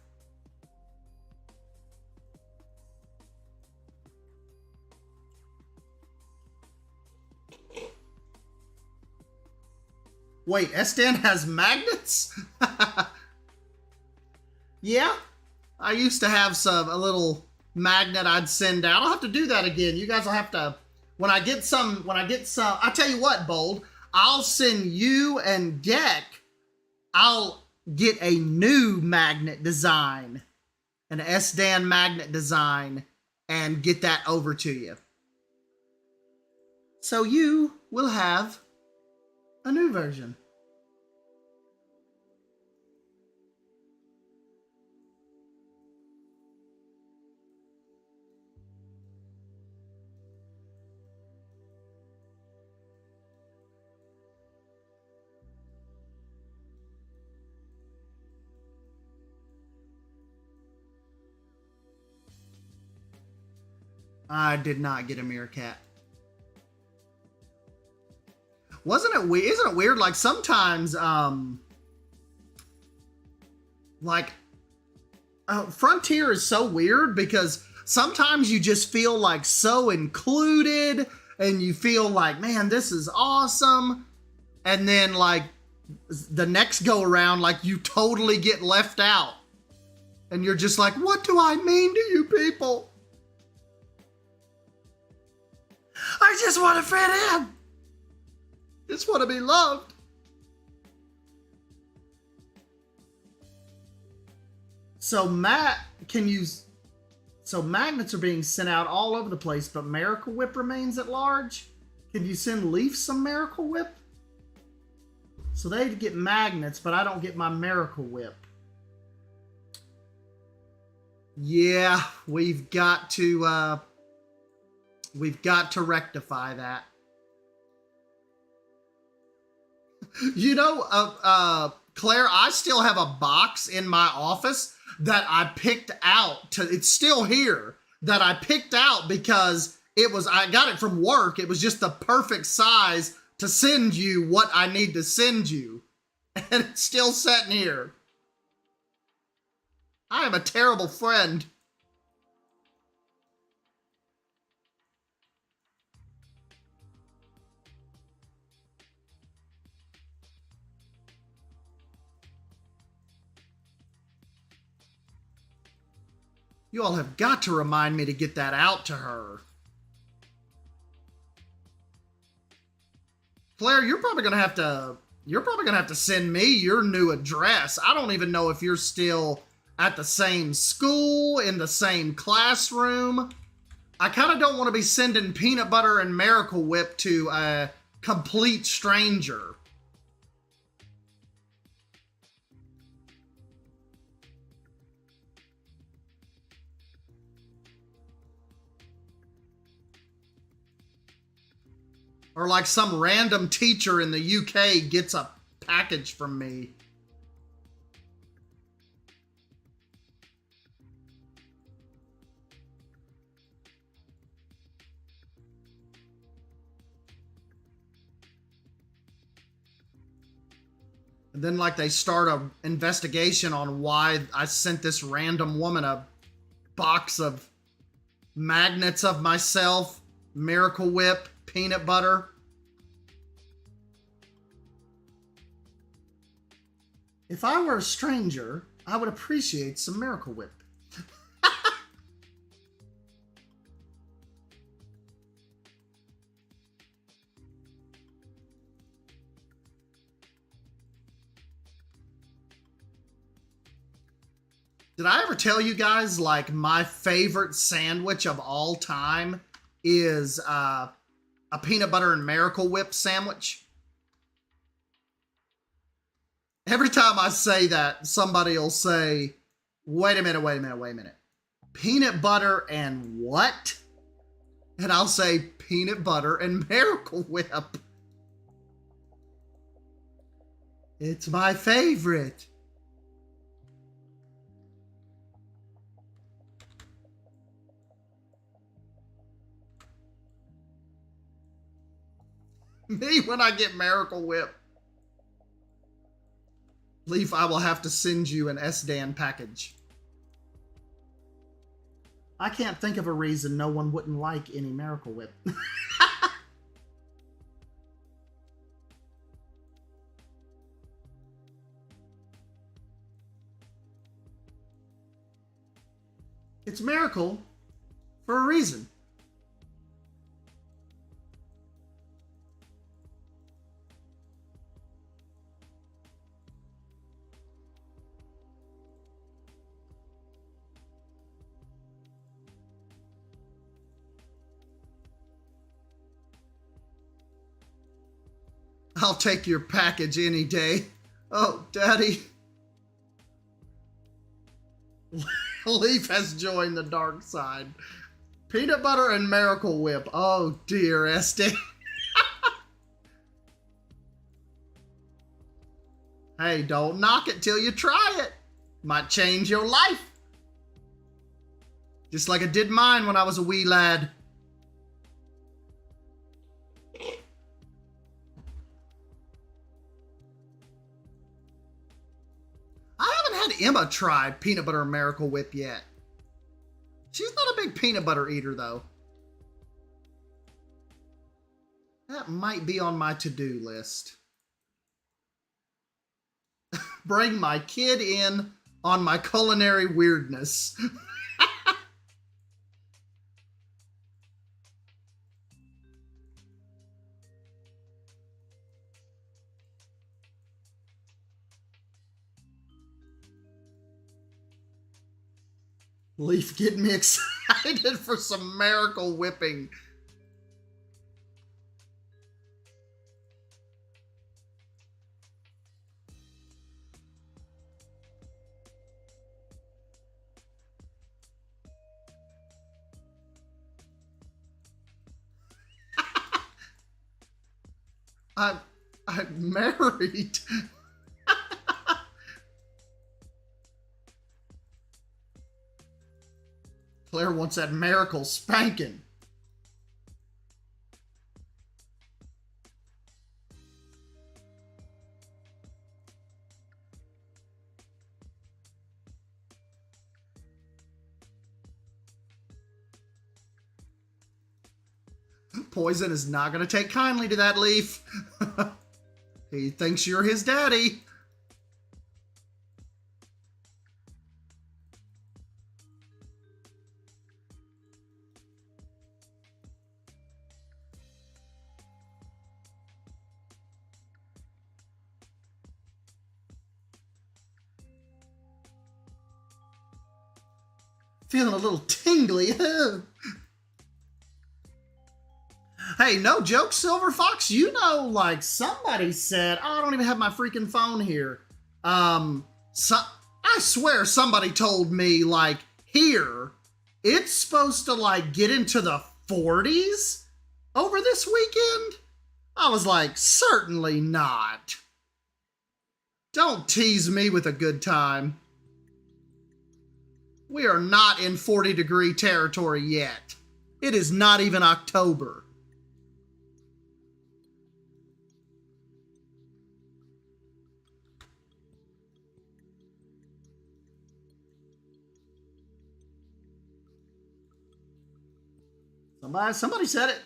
Wait, S-Dan has magnets? Yeah, I used to have a little magnet I'd send out. I'll have to do that again. You guys will have to, when I get some, I tell you what, Bold, I'll send you and Geck, I'll get a new magnet design, an S-Dan magnet design, and get that over to you. So you will have a new version. I did not get a meerkat. Wasn't it weird? Isn't it weird? Like sometimes, Frontier is so weird because sometimes you just feel like so included and you feel like, man, this is awesome. And then like the next go around, like you totally get left out and you're just like, what do I mean to you people? I just want to fit in. Just want to be loved. So so magnets are being sent out all over the place, but Miracle Whip remains at large. Can you send Leaf some Miracle Whip? So they get magnets, but I don't get my Miracle Whip. Yeah, we've got to rectify that. You know, Claire, I still have a box in my office that I picked out. It's still here that I picked out because I got it from work. It was just the perfect size to send you what I need to send you. And it's still sitting here. I am a terrible friend. You all have got to remind me to get that out to her. Claire, you're probably gonna have to send me your new address. I don't even know if you're still at the same school, in the same classroom. I kind of don't want to be sending peanut butter and Miracle Whip to a complete stranger. Or like some random teacher in the UK gets a package from me. And then like they start a investigation on why I sent this random woman a box of magnets of myself, Miracle Whip, peanut butter. If I were a stranger, I would appreciate some Miracle Whip. Did I ever tell you guys, like, my favorite sandwich of all time is a peanut butter and Miracle Whip sandwich? Every time I say that, somebody will say, wait a minute. Peanut butter and what? And I'll say, peanut butter and Miracle Whip. It's my favorite. Me when I get Miracle Whip. Leaf, I will have to send you an SDAN package. I can't think of a reason no one wouldn't like any Miracle Whip. It's Miracle for a reason. I'll take your package any day. Oh, Daddy. Leaf has joined the dark side. Peanut butter and Miracle Whip. Oh, dear, SD. Hey, don't knock it till you try it. Might change your life. Just like it did mine when I was a wee lad. Emma try peanut butter and Miracle Whip yet. She's not a big peanut butter eater, though. That might be on my to-do list. Bring my kid in on my culinary weirdness. Leaf getting me excited for some Miracle Whipping. I'm married. Claire wants that Miracle spanking. Poison is not going to take kindly to that, Leaf. He thinks you're his daddy. Feeling a little tingly. Hey, no joke, Silver Fox. You know, like somebody said, oh, I don't even have my freaking phone here. I swear somebody told me, like, here, it's supposed to, like, get into the 40s over this weekend. I was like, certainly not. Don't tease me with a good time. We are not in 40-degree territory yet. It is not even October. Somebody said it.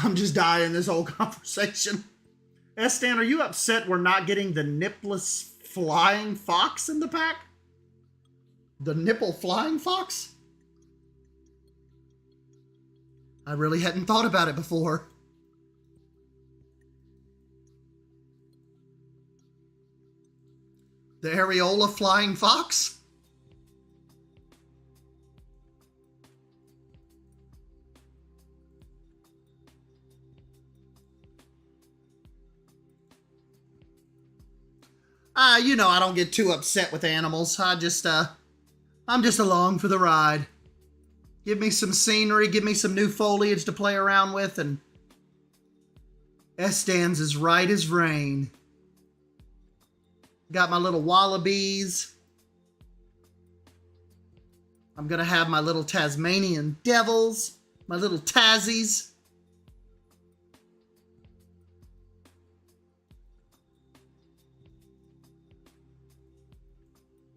I'm just dying this whole conversation. S-Stan, are you upset we're not getting the nipless flying fox in the pack? The nipple flying fox? I really hadn't thought about it before. The areola flying fox? You know, I don't get too upset with animals. I'm just along for the ride. Give me some scenery, give me some new foliage to play around with, and S-Stan's as right as rain. Got my little wallabies. I'm gonna have my little Tasmanian devils, my little Tassies.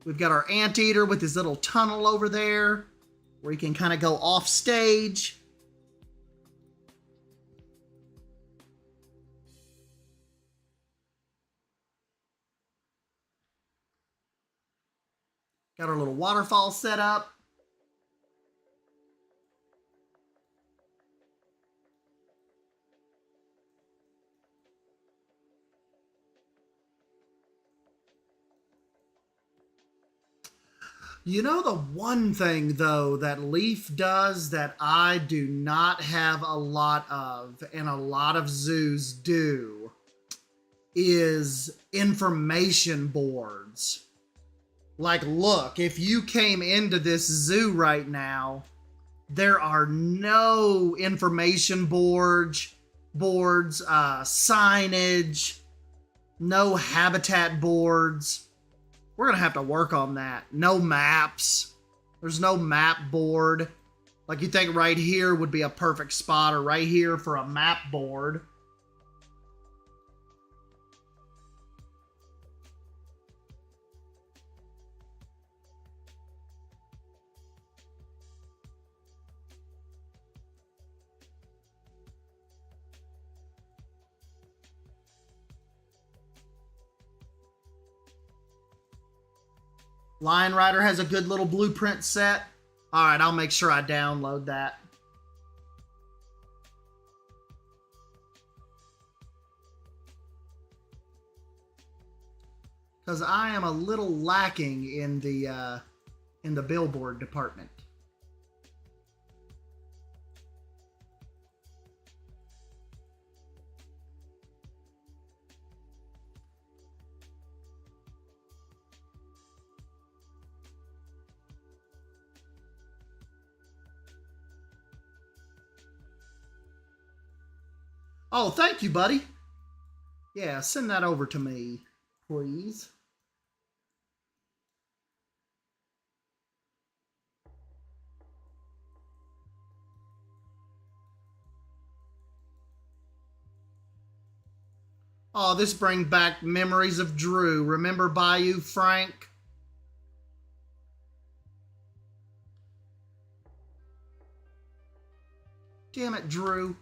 We've got our anteater with his little tunnel over there where he can kind of go off stage. Got our little waterfall set up. You know, the one thing, though, that Leaf does that I do not have a lot of, and a lot of zoos do, is information boards. Like, look, if you came into this zoo right now, there are no information boards, signage, no habitat boards. We're going to have to work on that. No maps. There's no map board. Like you think right here would be a perfect spot, or right here for a map board. Lion Rider has a good little blueprint set. All right, I'll make sure I download that. Because I am a little lacking in the billboard department. Oh, thank you, buddy. Yeah, send that over to me, please. Oh, this brings back memories of Drew. Remember Bayou Frank? Damn it, Drew.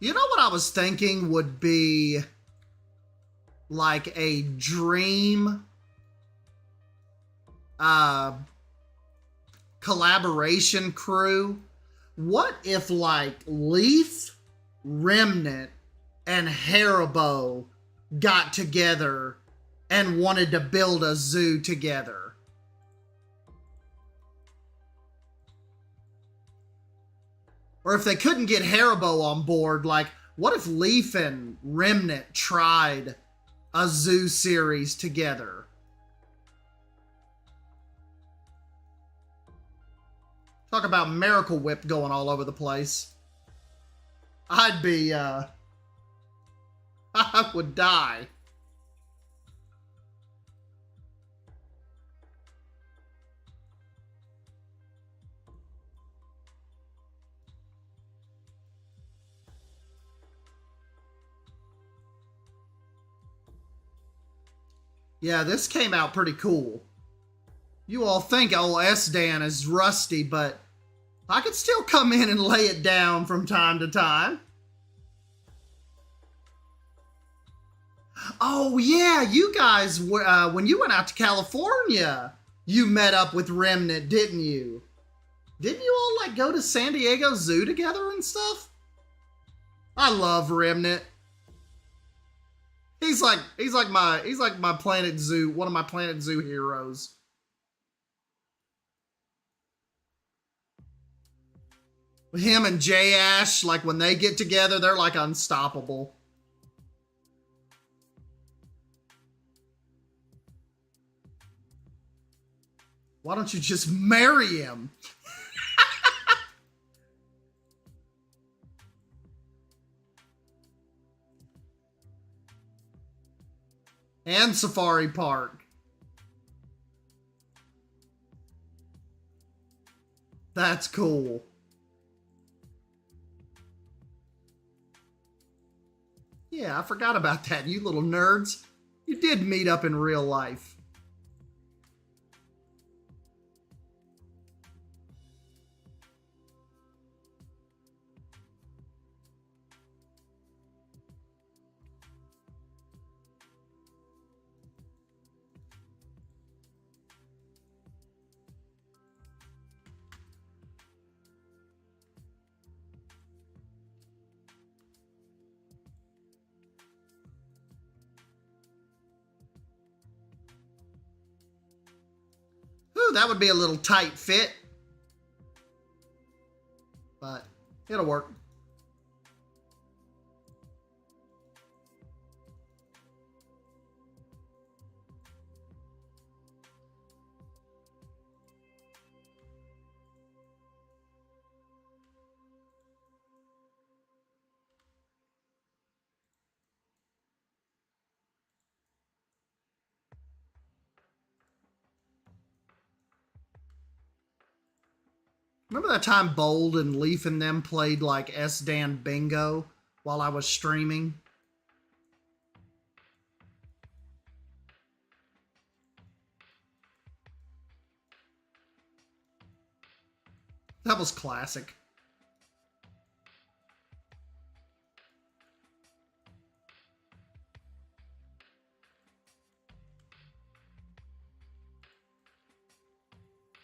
You know what I was thinking would be like a dream collaboration crew? What if like Leaf, Remnant, and Haribo got together and wanted to build a zoo together? Or if they couldn't get Haribo on board, like, what if Leaf and Remnant tried a zoo series together? Talk about Miracle Whip going all over the place. I'd be, I would die. Yeah, this came out pretty cool. You all think old S-Dan is rusty, but I could still come in and lay it down from time to time. Oh yeah, you guys, when you went out to California, you met up with Remnant, didn't you? Didn't you all like go to San Diego Zoo together and stuff? I love Remnant. He's like my Planet Zoo, one of my Planet Zoo heroes. Him and Jay Ash, like when they get together, they're like unstoppable. Why don't you just marry him? And Safari Park. That's cool. Yeah, I forgot about that, you little nerds. You did meet up in real life. Ooh, that would be a little tight fit. But it'll work. Remember that time Bold and Leaf and them played like S-Dan Bingo while I was streaming? That was classic.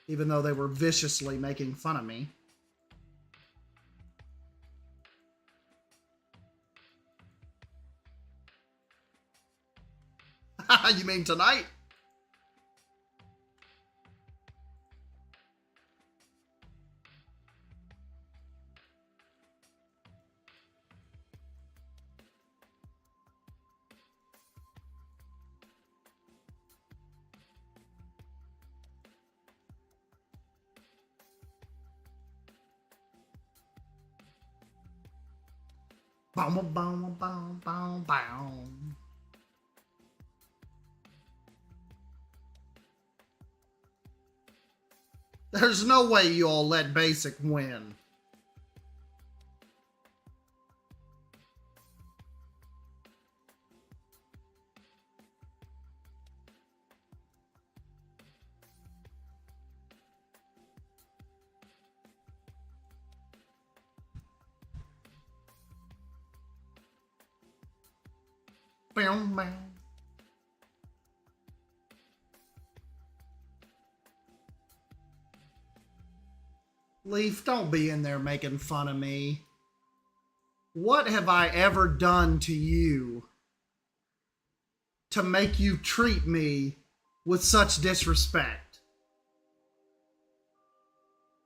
Even though they were viciously making fun of me. You mean tonight? Boom, boom, boom, boom, boom, boom. There's no way you all let Basic win. Bow, bow. Leaf, don't be in there making fun of me. What have I ever done to you to make you treat me with such disrespect?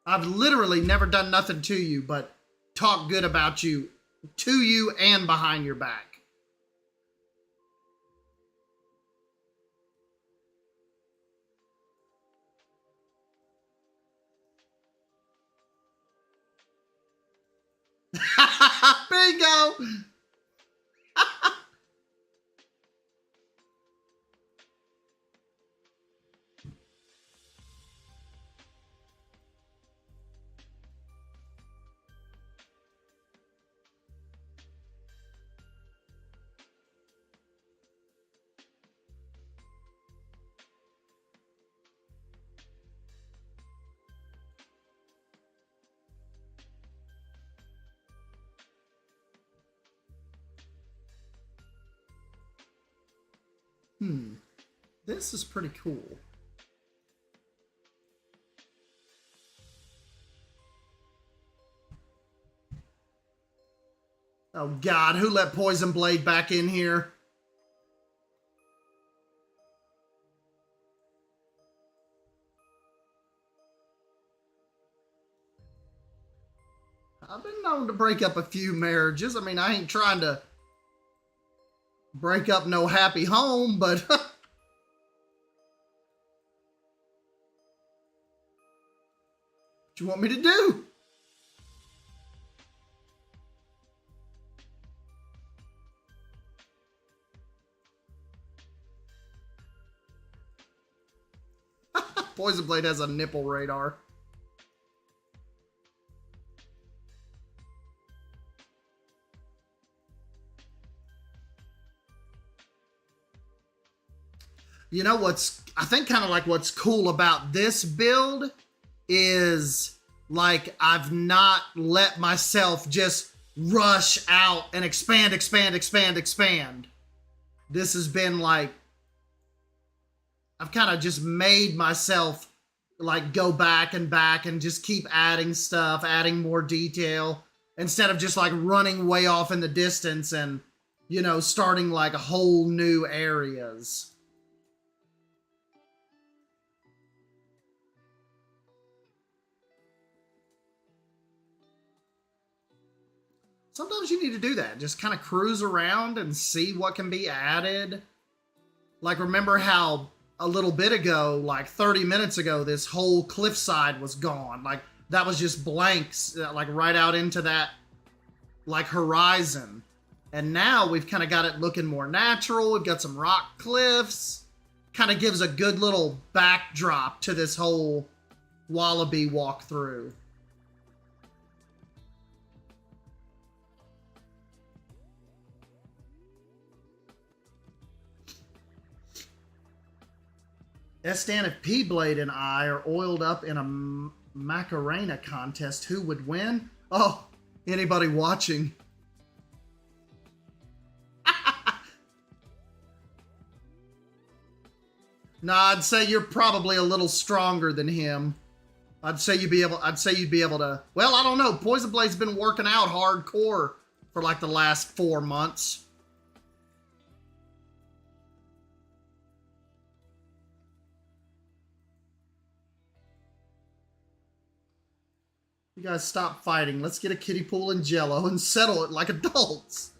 I've literally never done nothing to you but talk good about you, to you and behind your back. Bingo! This is pretty cool. Oh God, who let Poison Blade back in here? I've been known to break up a few marriages. I mean, I ain't trying to break up no happy home, but what you want me to do? Poison Blade has a nipple radar. You know what's, I think kind of like what's cool about this build is like I've not let myself just rush out and expand. This has been like, I've kind of just made myself like go back and just keep adding stuff, adding more detail instead of just like running way off in the distance and, you know, starting like whole new areas. Sometimes you need to do that. Just kind of cruise around and see what can be added. Like, remember how a little bit ago, like 30 minutes ago, this whole cliffside was gone. Like, that was just blanks, like right out into that, like, horizon. And now we've kind of got it looking more natural. We've got some rock cliffs. Kind of gives a good little backdrop to this whole Wallaby walkthrough. Estan, if P-Blade and I are oiled up in a Macarena contest, who would win? Oh, anybody watching. Nah, I'd say you're probably a little stronger than him. I'd say you'd be able to. Well, I don't know. Poison Blade's been working out hardcore for like the last 4 months. You guys stop fighting. Let's get a kiddie pool and Jello and settle it like adults.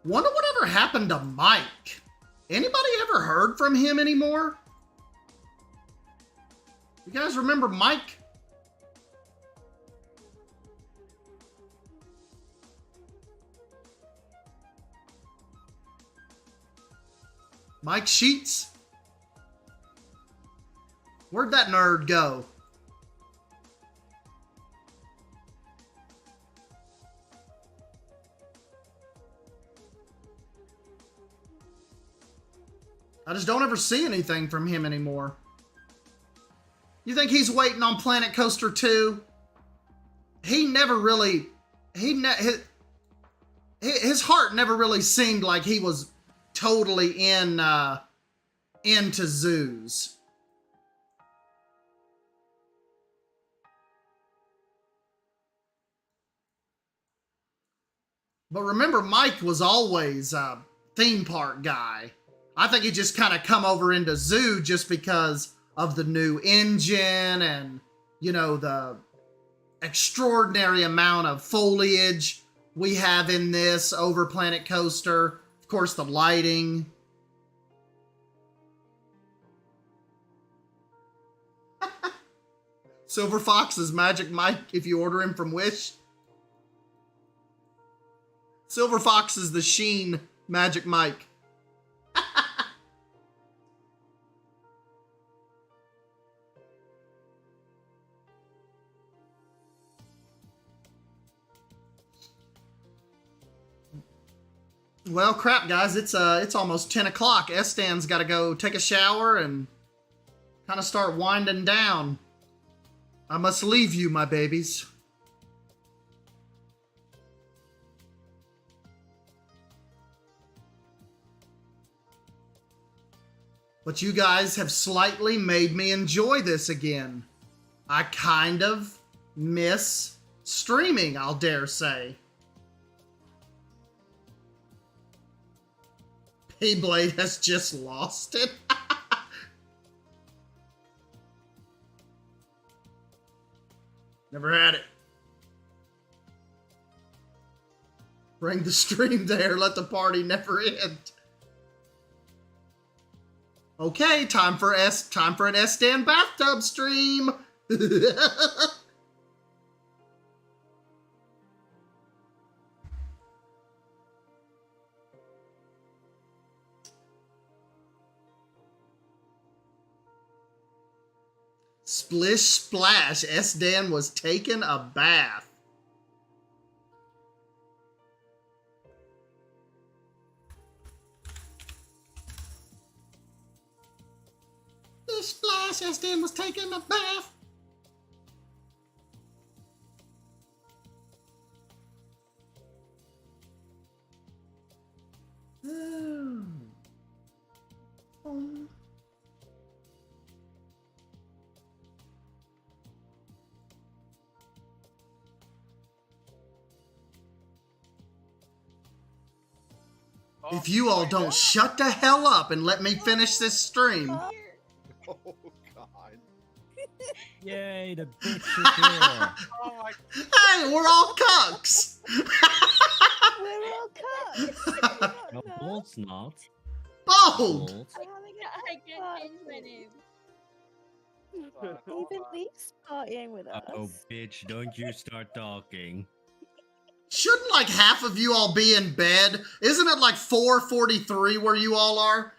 Wonder whatever happened to Mike. Anybody ever heard from him anymore? You guys remember Mike? Mike Sheets? Where'd that nerd go? I just don't ever see anything from him anymore. You think he's waiting on Planet Coaster 2? He never really... His heart never really seemed like he was totally into zoos. But remember, Mike was always a theme park guy. I think he just kind of come over into zoo just because of the new engine and, you know, the extraordinary amount of foliage we have in this over Planet Coaster. Of course, the lighting. Silver Fox's Magic Mike if you order him from Wish. Silver Fox is the Sheen Magic Mike. Well, crap, guys. It's almost 10 o'clock. Estan's got to go take a shower and kind of start winding down. I must leave you, my babies. But you guys have slightly made me enjoy this again. I kind of miss streaming, I'll dare say. Beyblade has just lost it. Never had it. Bring the stream there. Let the party never end. Okay, time for an S-Stan bathtub stream. Splish splash, S-Dan was taking a bath. Splish splash, S-Dan was taking a bath. If you all don't shut the hell up and let me finish this stream. Oh, God. Yay, the bitch is here. Oh, my Hey, we're all cucks. We're all cut. No, Bolt's not. Bold. Bolt. I can't change my name. Even Leaf's partying with us. Oh, bitch, don't you start talking. Shouldn't like half of you all be in bed? Isn't it like 4:43 where you all are?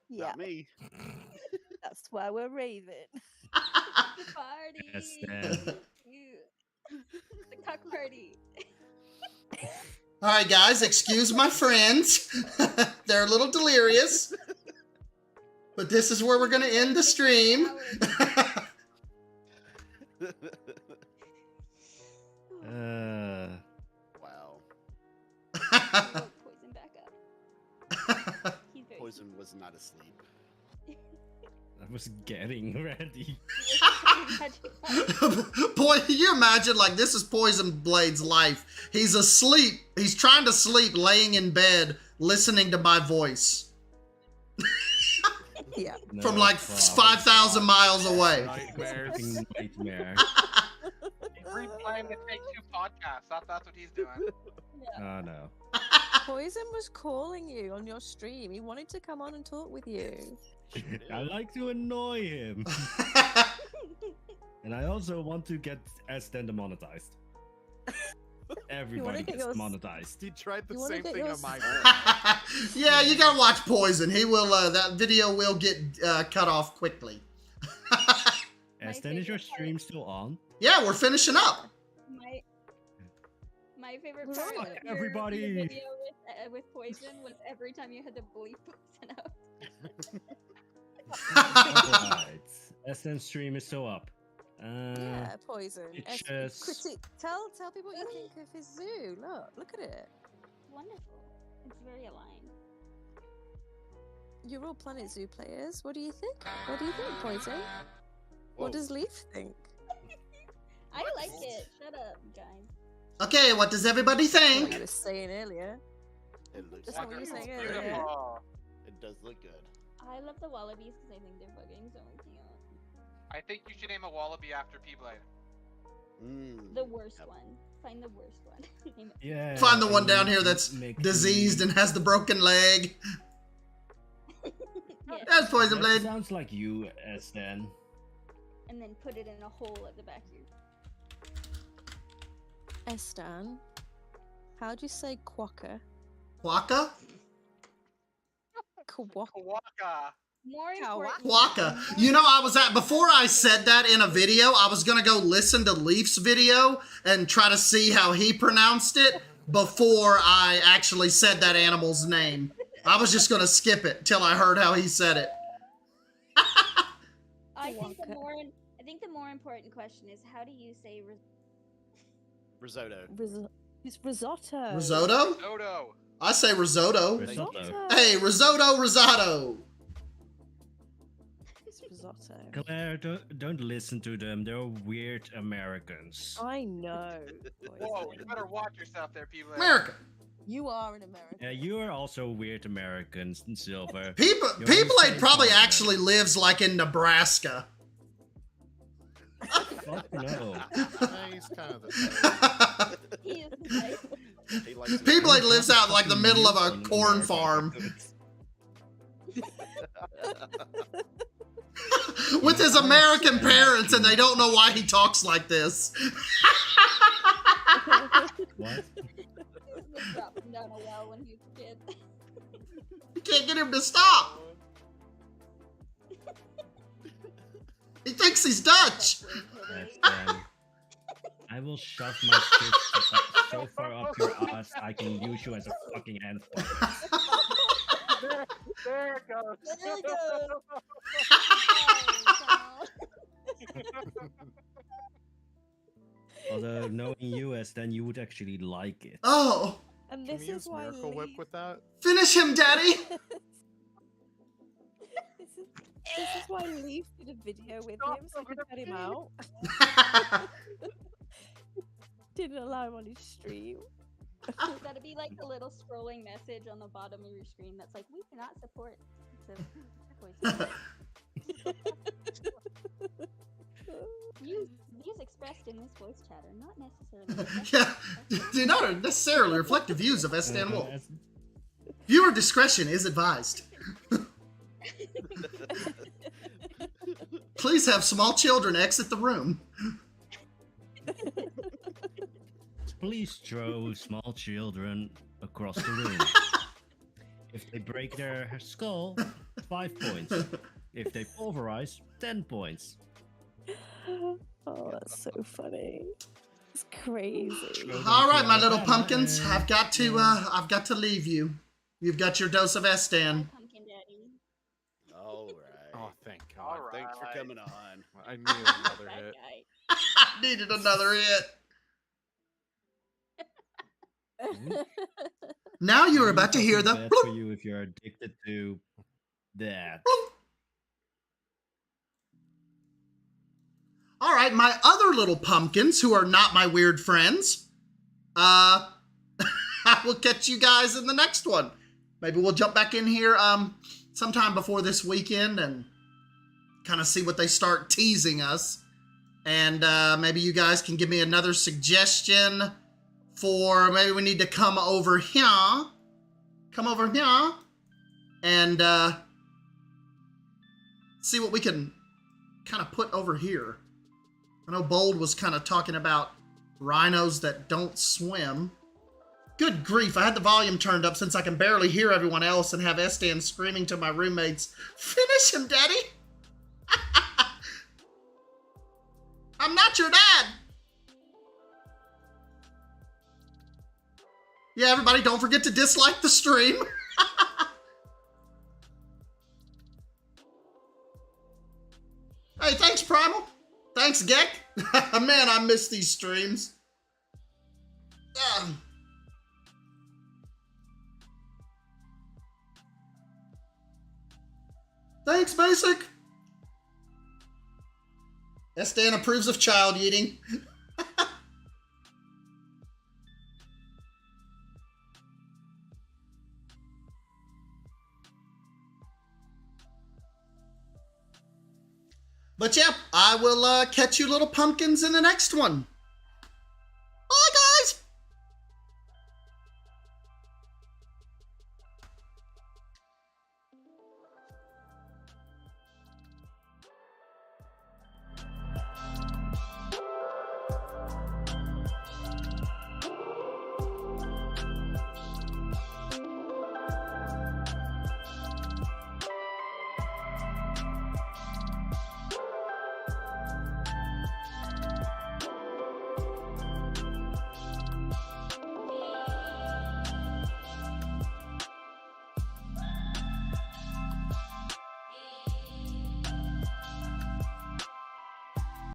Yeah, Not me. that's why we're raving. The party. Yes, Dan. The cock party. All right, guys, excuse my friends. They're a little delirious. But this is where we're going to end the stream. Wow. Poison back up. He's very Poison was not asleep. I was getting ready. Boy, can you imagine, like, this is Poison Blade's life. He's asleep. He's trying to sleep, laying in bed, listening to my voice. Yeah. No From like problem. 5,000 miles away. Nightmares. Fucking nightmare. He's replaying the Take-Two podcast. That's what he's doing. Oh no. Poison was calling you on your stream. He wanted to come on and talk with you. I like to annoy him. And I also want to get S10 demonetized. Everybody get gets yours- demonetized. He tried the You wanna same get thing on yours- my Yeah, you gotta watch Poison. He will, that video will get cut off quickly. S10, is your stream still on? Yeah, we're finishing up. my My favorite Right. part of your Everybody. video with Poison was every time you had to bleep Poison out. Alright. SN stream is still up. Yeah, poison. Bitches. Tell people what you think of his zoo. Look at it. Wonderful. It's very aligned. You're all Planet Zoo players. What do you think? What do you think, Poison? What does Leaf think? I like it. Shut up, guys. Okay, what does everybody What think? you were saying earlier. It looks That's not what you were Wonderful. saying earlier. Beautiful. It does look good. I love the wallabies because I think they're fucking so cute. I think you should name a wallaby after P-Blade. The worst one. Find the worst one. Name it. Yeah. Find the one and down here that's make diseased and has the broken leg. Yeah. That's Poison That Blade. sounds like you, SN. And then put it in a hole at the back of your. Estan, how'd you say quokka? Quokka? Quokka. Kawaka. More Cow- important. Quokka. You know, before I said that in a video, I was gonna go listen to Leaf's video and try to see how he pronounced it before I actually said that animal's name. I was just gonna skip it till I heard how he said it. I think Wonka. the more important question is how do you say Risotto. It's risotto. Risotto? Dodo. I say risotto. Risotto. Hey, risotto, risotto. It's risotto. Claire, don't listen to them. They're weird Americans. I know. Whoa, Poison. you better watch yourself there, P-Blade. America. You are an American. Yeah, you are also weird Americans, Silver. People You always Blade say probably something. actually lives like in Nebraska. Fuck no. He's kind of the He is the type. same. He likes People Blade lives out like the middle of a corn farm with his American parents, and they don't know why he talks like this. What? He was dropping down a well when he was a kid. You can't get him to stop. He thinks he's Dutch. I will shove my shit so far up your ass I can use you as a fucking hand fuck. There it goes. There it goes. Although knowing you as then you would actually like it. Oh, And Can this you is use why Miracle Whip Leaf... with that? finish him, Daddy. This is why Leaf did a video with him so he could cut him out. Didn't allow him on his stream. That'd be like the little scrolling message on the bottom of your screen that's like, we cannot support the voice. Views expressed in this voice chat are not necessarily. Yeah, do not necessarily reflect the views of Stan Wolf. Viewer discretion is advised. Please have small children exit the room. Please throw small children across the room. If they break their skull, 5 points. If they pulverize, 10 points. Oh, that's so funny. It's crazy. All right, my little pumpkins, I've got to leave you. You've got your dose of Estan. Pumpkin Daddy. All right. Oh, thank God. All Thanks for right. coming on. I knew another That hit. guy. I needed another hit. Now you are about to hear the Bad bloop. for you if you're addicted to that. All right, my other little pumpkins who are not my weird friends. I will catch you guys in the next one. Maybe we'll jump back in here sometime before this weekend and kind of see what they start teasing us. And maybe you guys can give me another suggestion for maybe we need to come over here. Come over here and see what we can kind of put over here. I know Bold was kind of talking about rhinos that don't swim. Good grief, I had the volume turned up since I can barely hear everyone else and have Estan screaming to my roommates, "Finish him, Daddy!" I'm not your dad! Yeah, everybody, don't forget to dislike the stream. Hey, thanks, Primal. Thanks, Gek. Man, I miss these streams. Thanks, Basic. Stan approves of child eating. But yeah, I will catch you little pumpkins in the next one.